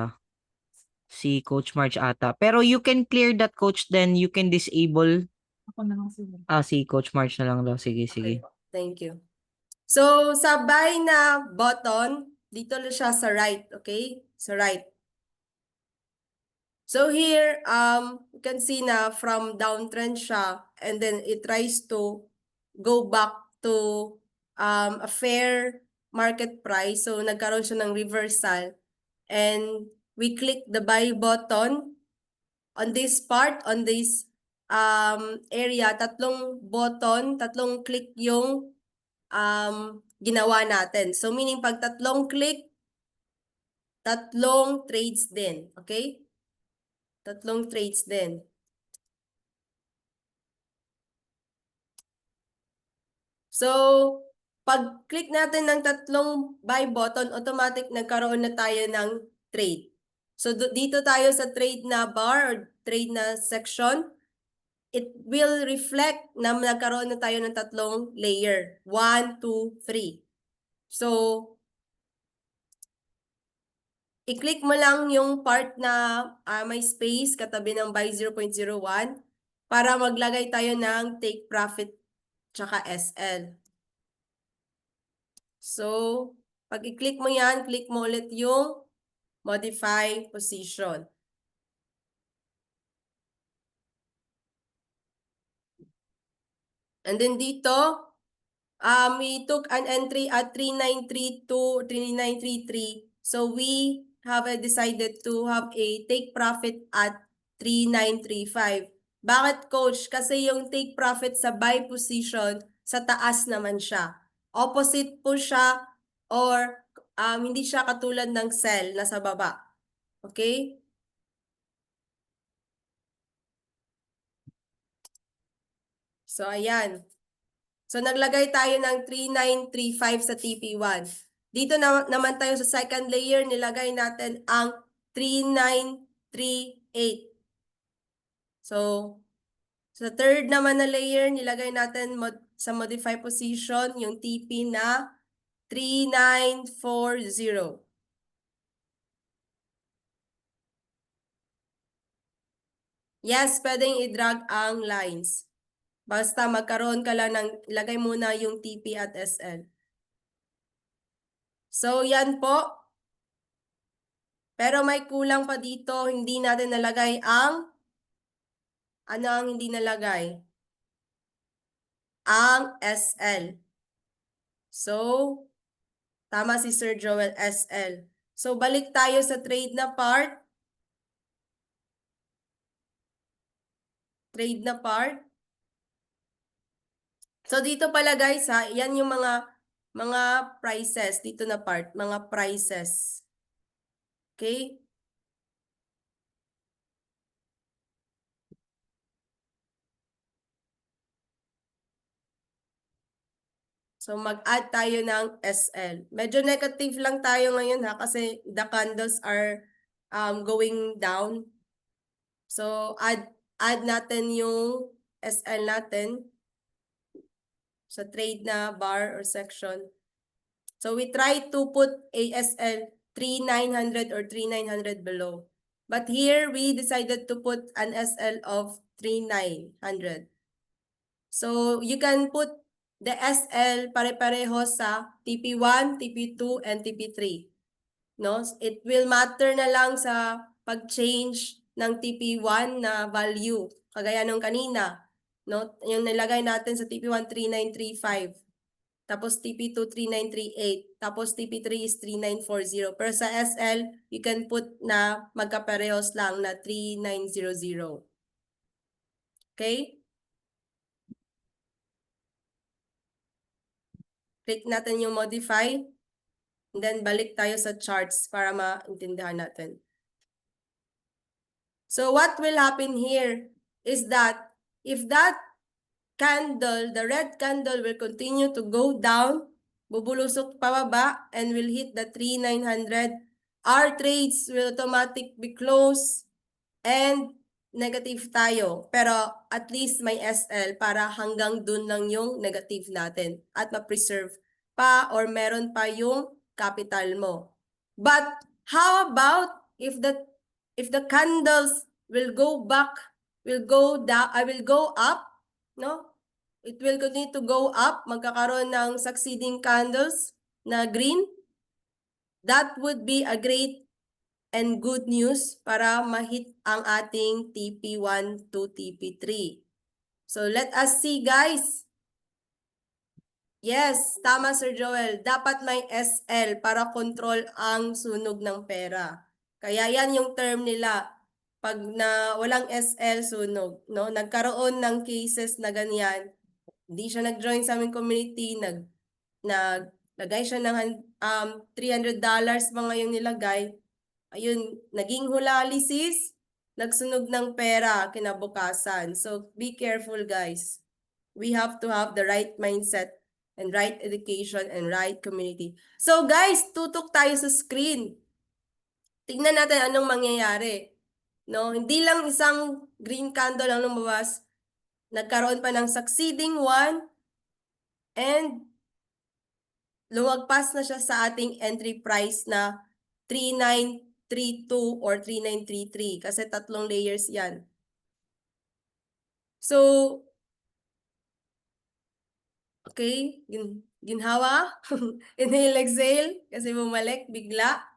si Coach March ata. Pero you can clear that coach, then you can disable. Ako na lang siguro. Si Coach March na lang daw. Sige, sige. Okay, thank you. So sa buy na button, dito lang siya sa right, okay? Sa right. So here, you can see na from downtrend siya, and then it tries to go back to a fair market price. So nagkaroon siya ng reversal, and we click the buy button on this part, on this area. Tatlong button, tatlong click yung ginawa natin. So meaning pag tatlong click, tatlong trades din. Okay? Tatlong trades din. So, pag click natin ng tatlong buy button, automatic nagkaroon na tayo ng trade. So, dito tayo sa trade na bar or trade na section, it will reflect na nagkaroon na tayo ng tatlong layer. 1, 2, 3. So, i-click mo lang yung part na may space katabi ng buy 0.01 para maglagay tayo ng take profit tsaka SL. So, pag i-click mo yan, click mo ulit yung modify position. And then dito, we took an entry at 3932, 3933. So we have decided to have a take profit at 3935. Bakit, coach? Kasi yung take profit sa buy position, sa taas naman siya. Opposite po siya or hindi siya katulad ng sell na sa baba. Okay? So, ayan. So, naglagay tayo ng 3935 sa TP1. Dito naman tayo sa second layer, nilagay natin ang 3938. So, sa third naman na layer, nilagay natin sa modify position yung TP na 3940. Yes, pwedeng i-drag ang lines. Basta magkaroon ka lang ng, ilagay muna yung TP at SL. So, yan po. Pero may kulang pa dito, hindi natin nalagay ang, ano ang hindi nalagay? Ang SL. So, tama si Sir Joel, SL. So, balik tayo sa trade na part. Trade na part. So, dito pala guys ha, yan yung mga prices. Dito na part, mga prices. Okay? So, mag-add tayo ng SL. Medyo negative lang tayo ngayon ha, kasi the candles are going down. So, add natin yung SL natin sa trade na bar or section. So, we try to put ASL 3900 or 3900 below. But here, we decided to put an SL of 3900. So, you can put the SL pare-pareho sa TP1, TP2, and TP3. No? It will matter na lang sa pag-change ng TP1 na value. Kagaya nung kanina. No? Yung nilagay natin sa TP1, 3935. Tapos TP2, 3938. Tapos TP3 is 3940. Pero sa SL, you can put na magkaparehos lang na 3900. Okay? Click natin yung modify. And then balik tayo sa charts para maintindihan natin. So what will happen here is that if that candle, the red candle will continue to go down, bubulusok pababa, and will hit the 3900, our trades will automatically be closed and negative tayo. Pero at least may SL para hanggang dun lang yung negative natin at ma-preserve pa or meron pa yung capital mo. But how about if the candles will go back, will go down, will go up, no? It will continue to go up, magkakaroon ng succeeding candles na green. That would be a great and good news para ma-hit ang ating TP1 to TP3. So let us see, guys. Yes, tama Sir Joel. Dapat may SL para control ang sunog ng pera. Kaya yan yung term nila. Pag na walang SL sunog, no? Nagkaroon ng cases na ganyan. Hindi siya nag-join sa aming community, naglagay siya ng $300 mga yung nilagay. Ayun, naging hulaalisis, nagsunog ng pera kinabukasan. So be careful, guys. We have to have the right mindset and right education and right community. So guys, tutok tayo sa screen. Tingnan natin anong mangyayari. No, hindi lang isang green candle ang lumabas. Nagkaroon pa ng succeeding one and lumagpas na siya sa ating entry price na 3932 or 3933 kasi tatlong layers yan. So, okay, ginhawa. Inhale, exhale kasi bumalik bigla.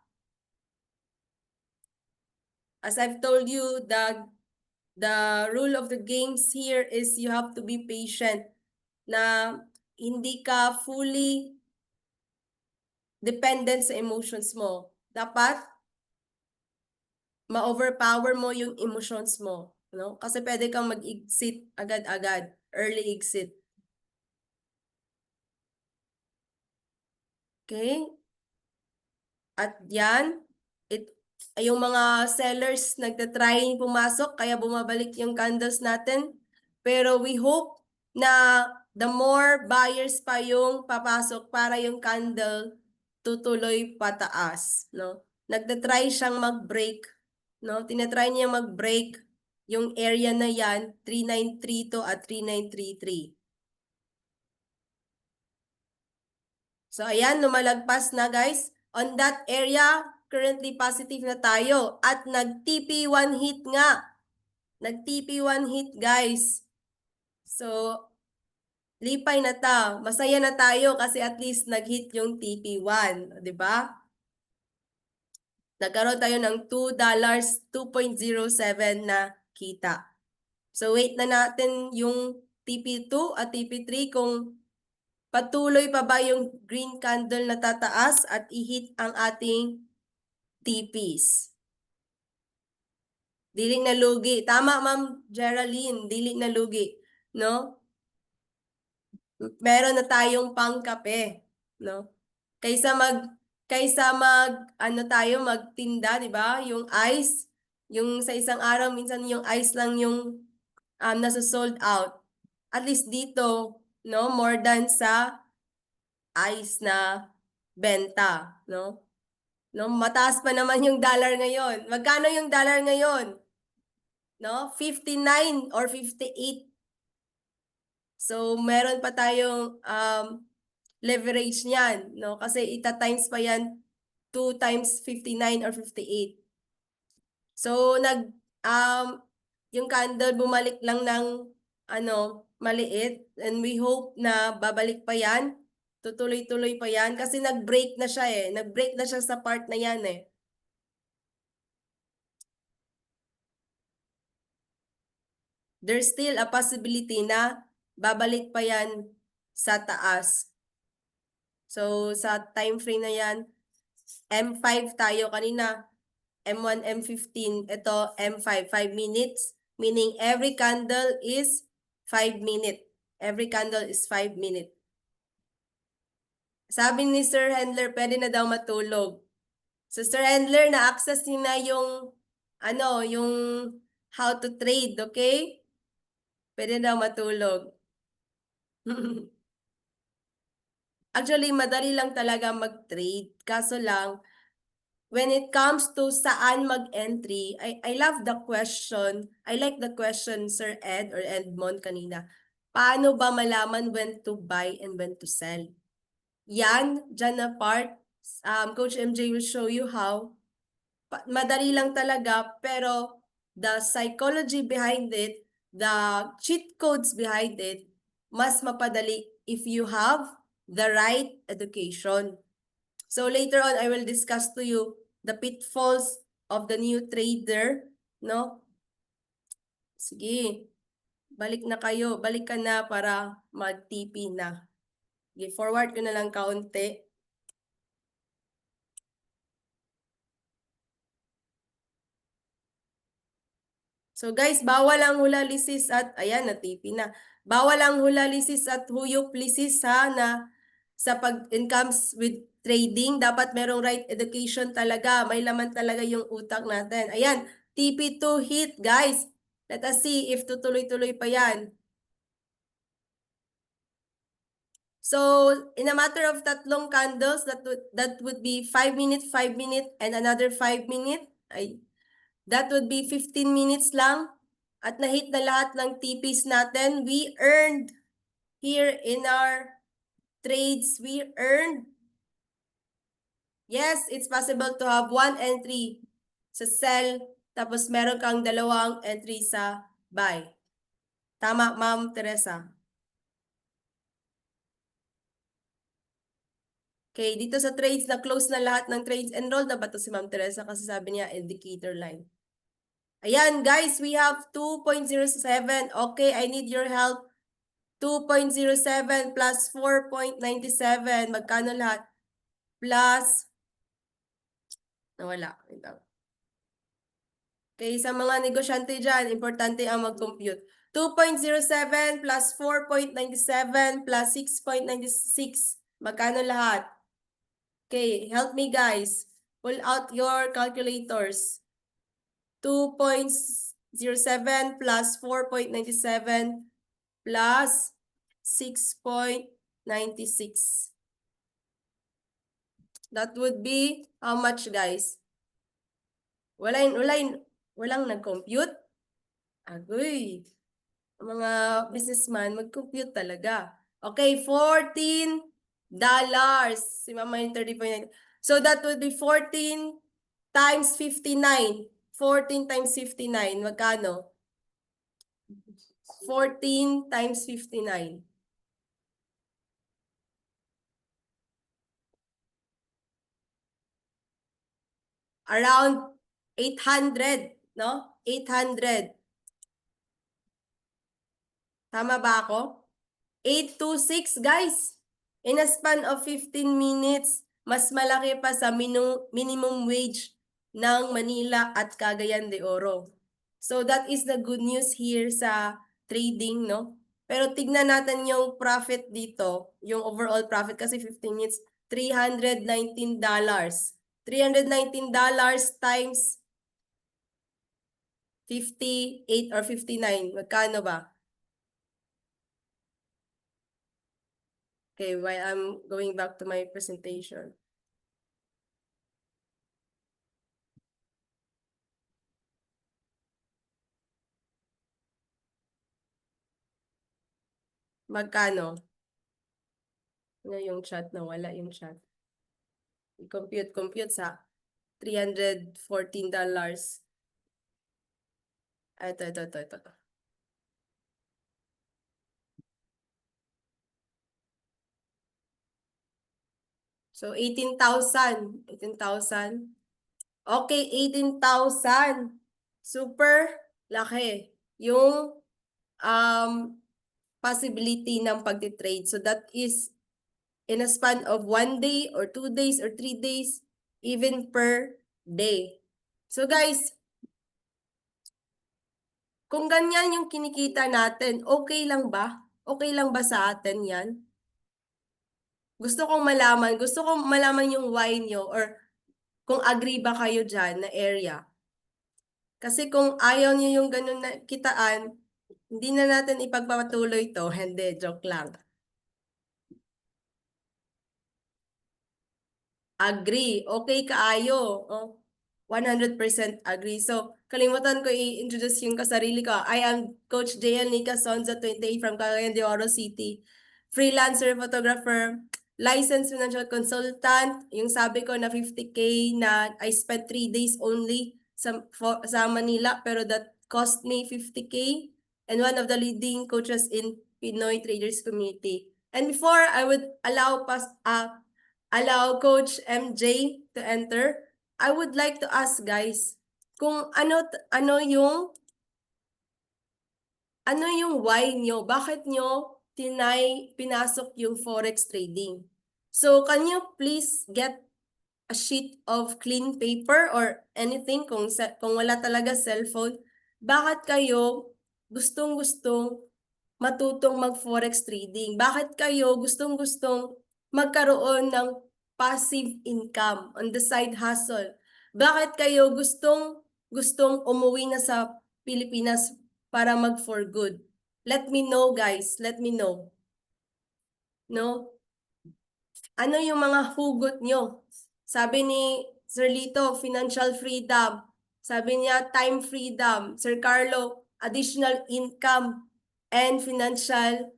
As I've told you, the rule of the games here is you have to be patient na hindi ka fully dependent sa emotions mo. Dapat ma-overpower mo yung emotions mo, no? Kasi pwede kang mag-exit agad-agad, early exit. Okay? At yan, yung mga sellers nagtatry pumasok, kaya bumabalik yung candles natin. Pero we hope na the more buyers pa yung papasok para yung candle tutuloy pataas, no? Nagtatry siyang mag-break, no? Tinatry niya mag-break yung area na yan, 3932 at 3933. So ayan, lumalagpas na guys. On that area, currently positive na tayo at nag-TP1 hit nga. Nag-TP1 hit guys. So, lipay na ta. Masaya na tayo kasi at least nag-hit yung TP1. Di ba? Nagkaroon tayo ng $2, 2.07 na kita. So, wait na natin yung TP2 at TP3 kung patuloy pa ba yung green candle na tataas at i-hit ang ating TPs. Dili na lugi. Tama, Ma'am Geraldine. Dili na lugi. No? Meron na tayong pangkape. No? Kaysa magtinda, di ba? Yung ice, yung sa isang araw, minsan yung ice lang yung nasa sold out. At least dito, no? More than sa ice na benta, no? No, mataas pa naman yung dollar ngayon. Magkano yung dollar ngayon? No, 59 or 58. So meron pa tayong leverage niyan, no? Kasi ita-times pa yan 2 times 59 or 58. So yung candle bumalik lang ng maliit and we hope na babalik pa yan. Tutuloy-tuloy pa yan kasi nag-break na siya eh. Nag-break na siya sa part na yan eh. There's still a possibility na babalik pa yan sa taas. So sa time frame na yan, M5 tayo kanina, M1, M15, ito M5, 5 minutes, meaning every candle is 5 minutes. Every candle is 5 minutes. Sabi ni Sir Handler, pwede na daw matulog. So Sir Handler, na-access niyo na yung yung how to trade, okay? Pwede daw matulog. Actually, madali lang talaga mag-trade. Kaso lang, when it comes to saan mag-entry, I love the question. I like the question, Sir Ed or Edmond kanina. Paano ba malaman when to buy and when to sell? Yan, dyan na part. Coach MJ will show you how. Madali lang talaga, pero the psychology behind it, the cheat codes behind it, mas mapadali if you have the right education. So later on, I will discuss to you the pitfalls of the new trader, no? Sige, balik na kayo, balik ka na para mag-TP na. Sige, forward ko na lang kaunti. So guys, bawal ang hulalisis at, ayan, na-TP na. Bawal ang hulalisis at huyop lisis ha, na sa pag-incomes with trading, dapat merong right education talaga. May laman talaga yung utak natin. Ayan, TP2 hit, guys. Let us see if tutuloy-tuloy pa yan. So, in a matter of tatlong candles, that would be 5 minutes, 5 minutes, and another 5 minutes. That would be 15 minutes lang. At na-hit na lahat ng TPs natin. We earned here in our trades, we earned. Yes, it's possible to have one entry sa sell, tapos meron kang dalawang entry sa buy. Tama, Ma'am Teresa. Okay, dito sa trades, na-close na lahat ng trades. Enrolled na ba to si Ma'am Teresa? Kasi sabi niya, indicator line. Ayan, guys, we have 2.07. Okay, I need your help. 2.07 plus 4.97. Magkano lahat? Plus, nawala. Okay, sa mga negosyante dyan, importante ang mag-compute. 2.07 plus 4.97 plus 6.96. Magkano lahat? Okay, help me guys. Pull out your calculators. 2.07 plus 4.97 plus 6.96. That would be how much, guys? Walang nag-compute? Agoy. Mga businessman, mag-compute talaga. Okay, $14. Si Mama yung 30.9. So that would be 14 times 59. 14 times 59. Magkano? 14 times 59. Around 800, no? 800. Tama ba ako? 826, guys. In a span of 15 minutes, mas malaki pa sa minimum wage ng Manila at Cagayan de Oro. So that is the good news here sa trading, no? Pero tignan natin yung profit dito, yung overall profit kasi 15 minutes, $319. $319 times 58 or 59. Magkano ba? Okay, while I'm going back to my presentation. Magkano? Ano yung chat? Nawala yung chat. I-compute sa $314. Ito. So, 18,000. 18,000. Okay, 18,000. Super laki yung possibility ng pagtitrade. So, that is in a span of 1 day or 2 days or 3 days, even per day. So, guys, kung ganyan yung kinikita natin, okay lang ba? Okay lang ba sa atin yan? Gusto kong malaman yung why nyo or kung agree ba kayo dyan na area. Kasi kung ayaw nyo yung ganun na kitaan, hindi na natin ipagpapatuloy to. Hindi, joke lang. Agree. Okay kaayo. Oh, 100% agree. So, kalimutan ko i-introduce yung kasarili ko. I am Coach JL Nica Sonza, 28 from Cagayan de Oro City. Freelancer photographer, licensed financial consultant. Yung sabi ko na 50K na I spent 3 days only sa Manila, pero that cost me 50K. And one of the leading coaches in Pinoy Traders Community. And before I would allow Coach MJ to enter, I would like to ask guys, kung ano yung why nyo, bakit nyo pinasok yung forex trading. So can you please get a sheet of clean paper or anything kung wala talaga cellphone, bakit kayo gustong-gustong matutong mag-forex trading? Bakit kayo gustong-gustong magkaroon ng passive income on the side hustle? Bakit kayo gustong umuwi na sa Pilipinas para mag for good? Let me know, guys. Let me know. No? Ano yung mga hugot nyo? Sabi ni Sir Lito, financial freedom. Sabi niya, time freedom. Sir Carlo, additional income and financial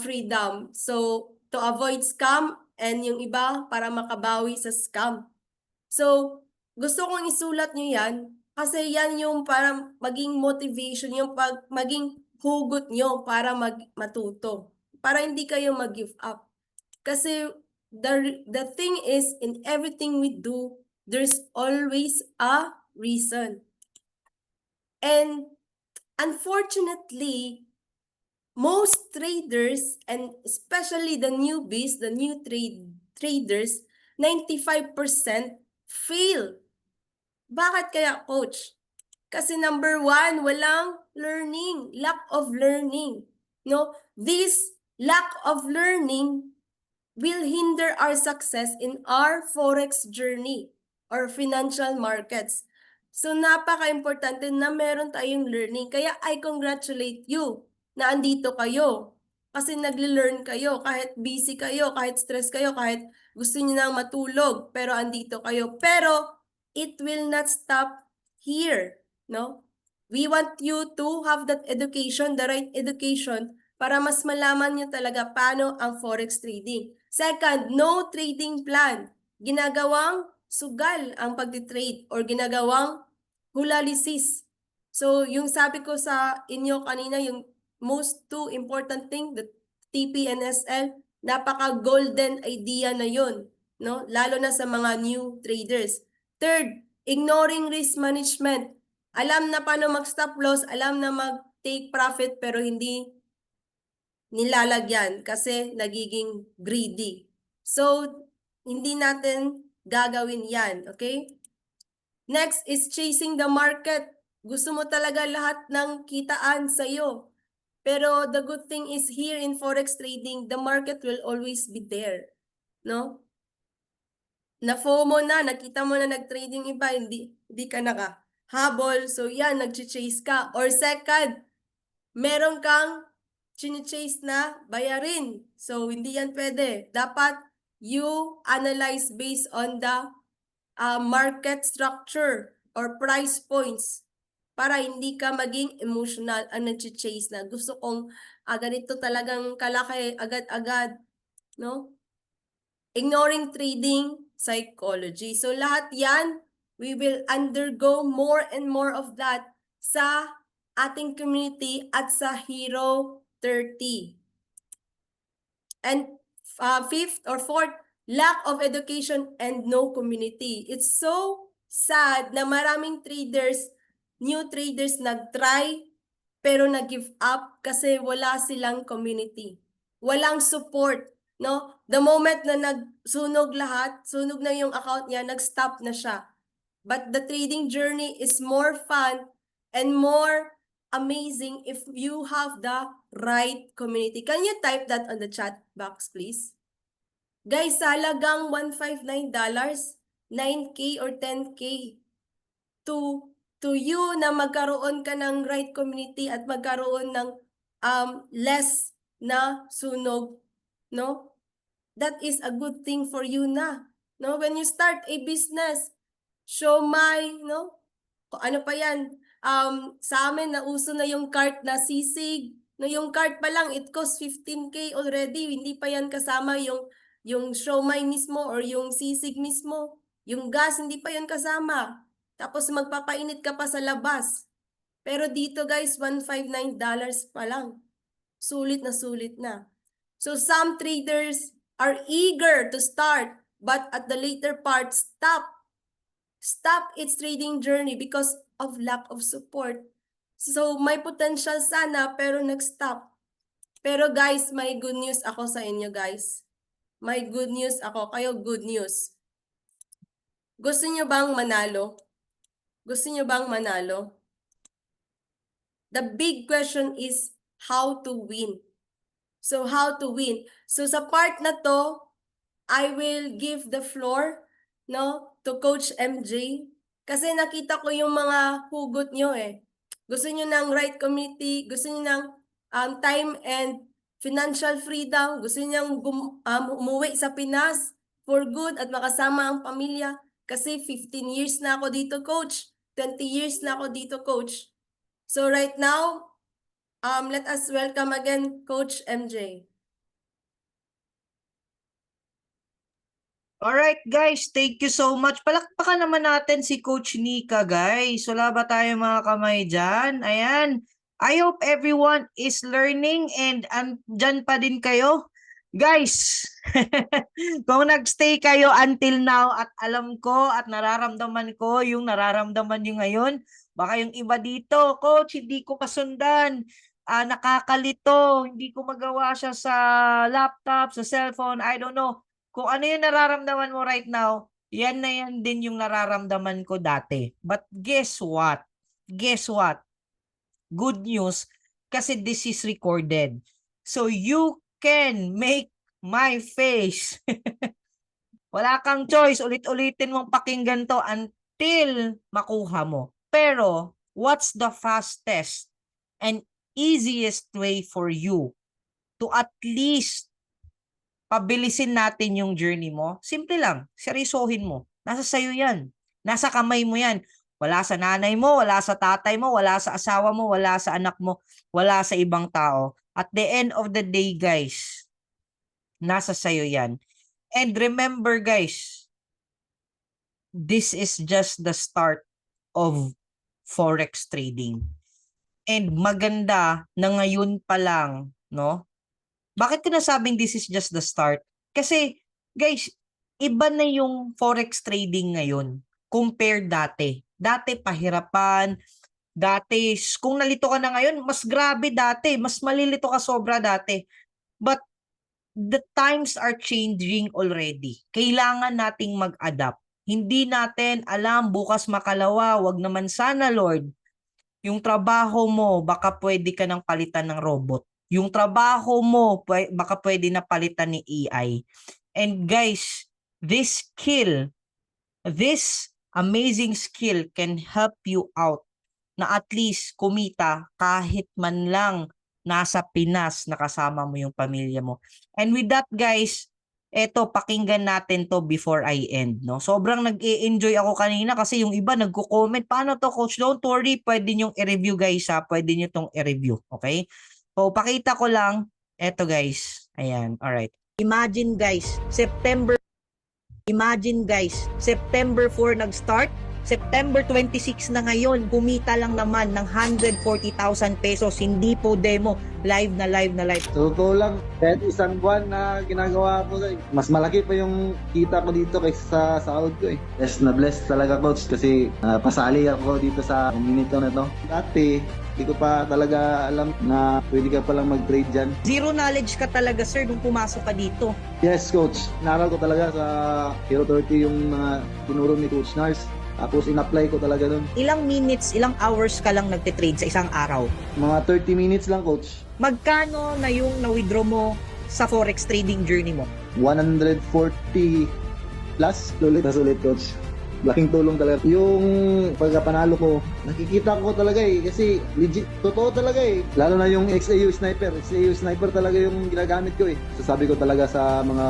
freedom. So, to avoid scam and yung iba para makabawi sa scam. So, gusto kong isulat nyo yan kasi yan yung para maging motivation, yung maging hugot nyo para matuto. Para hindi kayo mag-give up. Kasi the thing is, in everything we do, there's always a reason. And unfortunately, most traders, and especially the newbies, the new traders, 95% fail. Bakit kaya, coach? Kasi number one, walang learning, lack of learning. No, this lack of learning will hinder our success in our forex journey or financial markets. So napaka-importante na meron tayong learning. Kaya I congratulate you na andito kayo. Kasi nagle-learn kayo, kahit busy kayo, kahit stress kayo, kahit gusto niyo nang matulog, pero andito kayo. Pero it will not stop here, no? We want you to have that education, the right education, para mas malaman niyo talaga paano ang forex trading. Second, no trading plan. Ginagawang sugal ang pagtitrade or ginagawang hulalisis. So, yung sabi ko sa inyo kanina, yung most two important thing, the TPNSL, napaka-golden idea na yun, no? Lalo na sa mga new traders. Third, ignoring risk management. Alam na paano mag-stop loss, alam na mag-take profit, pero hindi nilalagyan kasi nagiging greedy. So, hindi natin gagawin yan, okay? Next is chasing the market. Gusto mo talaga lahat ng kitaan sa'yo. Pero the good thing is here in forex trading, the market will always be there. No? Na-FOMO na, nakita mo na nag-trading iba, hindi ka nakahabol. So yan, nag-chase ka. Or second, meron kang chine-chase na bayarin. So hindi yan pwede. Dapat you analyze based on the market structure or price points para hindi ka maging emotional ang nag-chase na gusto kong ganito talagang kalaki agad-agad, no? Ignoring trading psychology. So lahat yan, we will undergo more and more of that sa ating community at sa Hero 30. And fifth or fourth, lack of education and no community. It's so sad na maraming traders, new traders nag-try pero nag-give up kasi wala silang community. Walang support, no? The moment na nagsunog lahat, sunog na yung account niya, nag-stop na siya. But the trading journey is more fun and more amazing if you have the right community. Can you type that on the chat box, please? Guys, halagang $159, 9K or 10K to you na magkaroon ka ng right community at magkaroon ng less na sunog, no? That is a good thing for you na. No, when you start a business, siomai, no? Ano pa yan? Sa amin, nauso na yung cart na sisig. No, yung cart pa lang, it costs 15K already. Hindi pa yan kasama yung siomai mismo or yung sisig mismo. Yung gas, hindi pa yan kasama. Tapos magpapainit ka pa sa labas. Pero dito guys, $159 pa lang. Sulit na sulit na. So some traders are eager to start, but at the later part, stop. stop its trading journey because of lack of support. So may potential sana pero nag-stop. Pero guys, may good news ako sa inyo guys. May good news ako. Kayo good news. Gusto nyo bang manalo? Gusto nyo bang manalo? The big question is how to win. So how to win? So sa part na to, I will give the floor to Coach MJ kasi nakita ko yung mga hugot nyo eh. Gusto nyo ng right community, gusto nyo ng time and financial freedom, gusto nyo ng umuwi sa Pinas for good at makasama ang pamilya. Kasi 15 years na ako dito, Coach. 20 years na ako dito, Coach. So right now, let us welcome again Coach MJ. Alright guys, thank you so much. Palakpakan naman natin si Coach Nika guys. Wala ba tayo mga kamay dyan? Ayan. I hope everyone is learning and andyan pa din kayo. Guys, kung nagstay kayo until now at alam ko at nararamdaman ko yung nararamdaman nyo ngayon, baka yung iba dito, Coach, hindi ko kasundan. Nakakalito, hindi ko magawa siya sa laptop, sa cellphone, I don't know. Kung ano yung nararamdaman mo right now, yan na yan din yung nararamdaman ko dati. But guess what? Guess what? Good news, kasi this is recorded. So you can make my face. Wala kang choice. Ulit-ulitin mong pakinggan to until makuha mo. Pero, what's the fastest and easiest way for you to at least pabilisin natin yung journey mo? Simple lang, seryosohin mo. Nasa sayo yan. Nasa kamay mo yan. Wala sa nanay mo, wala sa tatay mo, wala sa asawa mo, wala sa anak mo, wala sa ibang tao. At the end of the day, guys, nasa sayo yan. And remember, guys, this is just the start of Forex trading. And maganda na ngayon pa lang, no? Bakit ko nasabing this is just the start? Kasi, guys, iba na yung Forex trading ngayon compared dati. Dati pahirapan, dati kung nalito ka na ngayon, mas grabe dati, mas malilito ka sobra dati. But the times are changing already. Kailangan nating mag-adapt. Hindi natin alam bukas makalawa, wag naman sana, Lord. Yung trabaho mo, baka pwede ka nang palitan ng robot. Yung trabaho mo, baka pwede na palitan ni AI. And guys, this skill, this amazing skill can help you out na at least kumita kahit man lang nasa Pinas nakasama mo yung pamilya mo. And with that guys, eto pakinggan natin to before I end, no? Sobrang nag-e-enjoy ako kanina kasi yung iba nagko-comment, paano to coach? Don't worry, pwede nyo i-review guys ha, pwede nyo tong i-review, okay? So pakita ko lang, eto guys, ayan, alright. Imagine guys, September 4 nag-start, September 26 na ngayon, kumita lang naman ng 140,000 pesos, hindi po demo, live na live. So, totoo lang, kahit isang buwan na ginagawa ko, mas malaki pa yung kita ko dito kaysa sa sahod ko eh. Yes, na-bless talaga coach kasi pasali ako dito sa minute na to. Dati, hindi ko pa talaga alam na pwede ka palang mag-trade dyan. Zero knowledge ka talaga sir nung pumasok ka dito. Yes coach, naral ko talaga sa Hero 30 yung mga tinuro ni Coach Nars. Tapos in-apply ko talaga dun. Ilang minutes, ilang hours ka lang nagtitrade sa isang araw? Mga 30 minutes lang coach. Magkano na yung na-withdraw mo sa forex trading journey mo? 140 plus. Sulit na sulit coach. Laking tulong talaga. Yung pagkapanalo ko, nakikita ko talaga eh. Kasi legit, totoo talaga eh. Lalo na yung XAU Sniper. XAU Sniper talaga yung ginagamit ko eh. Sasabi ko talaga sa mga...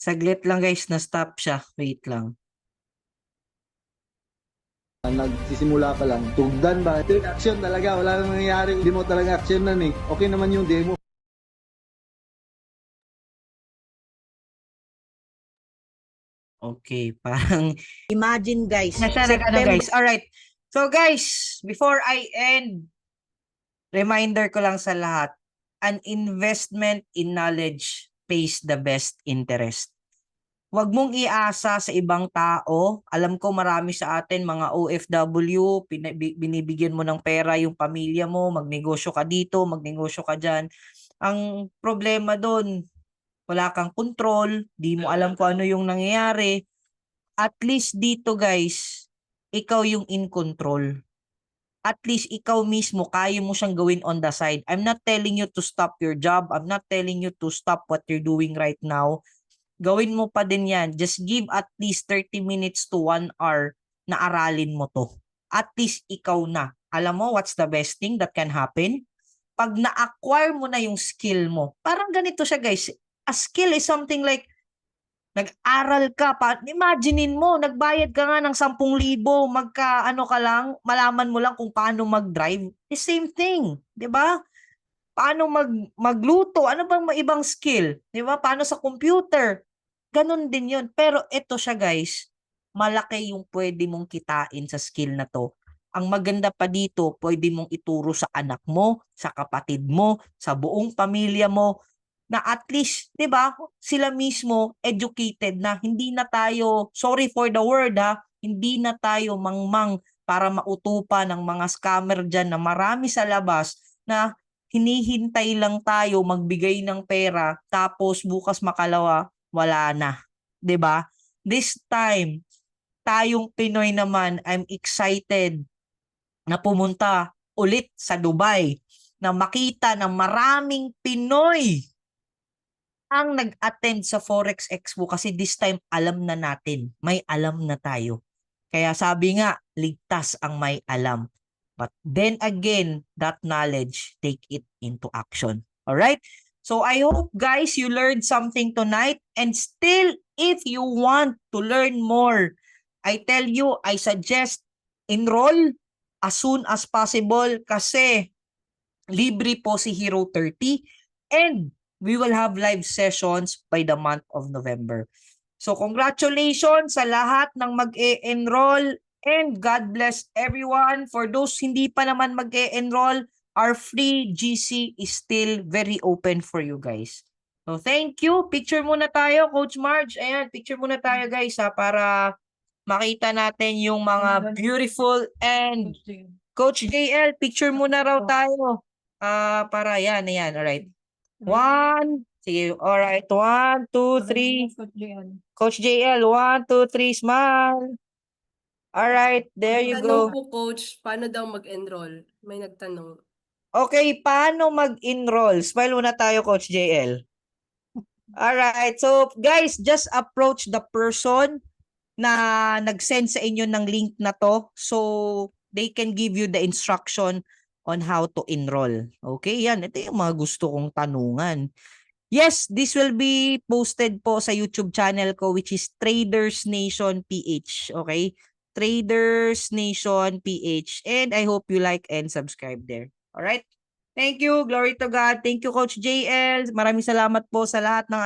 Saglit lang guys, na-stop siya. Wait lang. Nagsisimula pa lang. Tugdan ba? Ito yung action talaga. Wala nang nangyayari. Hindi mo talaga action nan eh. Okay naman yung demo. Okay, parang imagine guys. Guys. All right. So guys, before I end, reminder ko lang sa lahat, an investment in knowledge pays the best interest. Huwag mong iasa sa ibang tao. Alam ko marami sa atin mga OFW, binibigyan mo ng pera yung pamilya mo, magnegosyo ka dito, magnegosyo ka dyan. Ang problema doon, wala kang control, di mo alam kung ano yung nangyayari. At least dito guys, ikaw yung in control. At least ikaw mismo, kaya mo siyang gawin on the side. I'm not telling you to stop your job. I'm not telling you to stop what you're doing right now. Gawin mo pa din yan. Just give at least 30 minutes to 1 hour na aralin mo to. At least ikaw na. Alam mo what's the best thing that can happen? Pag na-acquire mo na yung skill mo, parang ganito siya guys. A skill is something like, nag-aral ka pa. Imaginein mo, nagbayad ka nga ng 10,000, ano ka lang, malaman mo lang kung paano mag-drive. The same thing, 'di ba? Paano magluto? Ano bang ibang skill? 'Di ba? Paano sa computer? Ganon din 'yun. Pero ito siya guys, malaki yung pwede mong kitain sa skill na to. Ang maganda pa dito, pwede mong ituro sa anak mo, sa kapatid mo, sa buong pamilya mo, na at least, 'di ba, sila mismo educated na, hindi na tayo, sorry for the word ha, hindi na tayo mangmang para mautupan ng mga scammer diyan na marami sa labas na hinihintay lang tayo magbigay ng pera tapos bukas makalawa wala na, 'di ba? This time, tayong Pinoy naman, I'm excited na pumunta ulit sa Dubai na makita ng maraming Pinoy ang nag-attend sa Forex Expo kasi this time alam na natin, may alam na tayo. Kaya sabi nga, ligtas ang may alam. But then again, that knowledge, take it into action. Alright? So I hope guys, you learned something tonight, and still, if you want to learn more, I tell you, I suggest enroll as soon as possible kasi libre po si Hero 30 and we will have live sessions by the month of November. So congratulations sa lahat ng mag-e-enroll and God bless everyone. For those hindi pa naman mag-e-enroll, our free GC is still very open for you guys. So thank you. Picture muna tayo, Coach Marge. Ayan, picture muna tayo guys ha, para makita natin yung mga beautiful and Coach JL, picture muna raw tayo. Para yan, alright. Sige, alright. 1, 2, 3. Coach JL, 1, 2, 3, smile. Alright, there you Tanong go. po, Coach, paano daw mag-enroll? May nagtanong. Okay, paano mag-enroll? Smile muna tayo, Coach JL. Alright, so guys, just approach the person na nag-send sa inyo ng link na to so they can give you the instruction on how to enroll. Okay, yan. Ito yung mga gusto kong tanungan. Yes, this will be posted po sa YouTube channel ko which is Traders Nation PH. Okay? Traders Nation PH. And I hope you like and subscribe there. Alright? Thank you. Glory to God. Thank you, Coach JL. Maraming salamat po sa lahat ng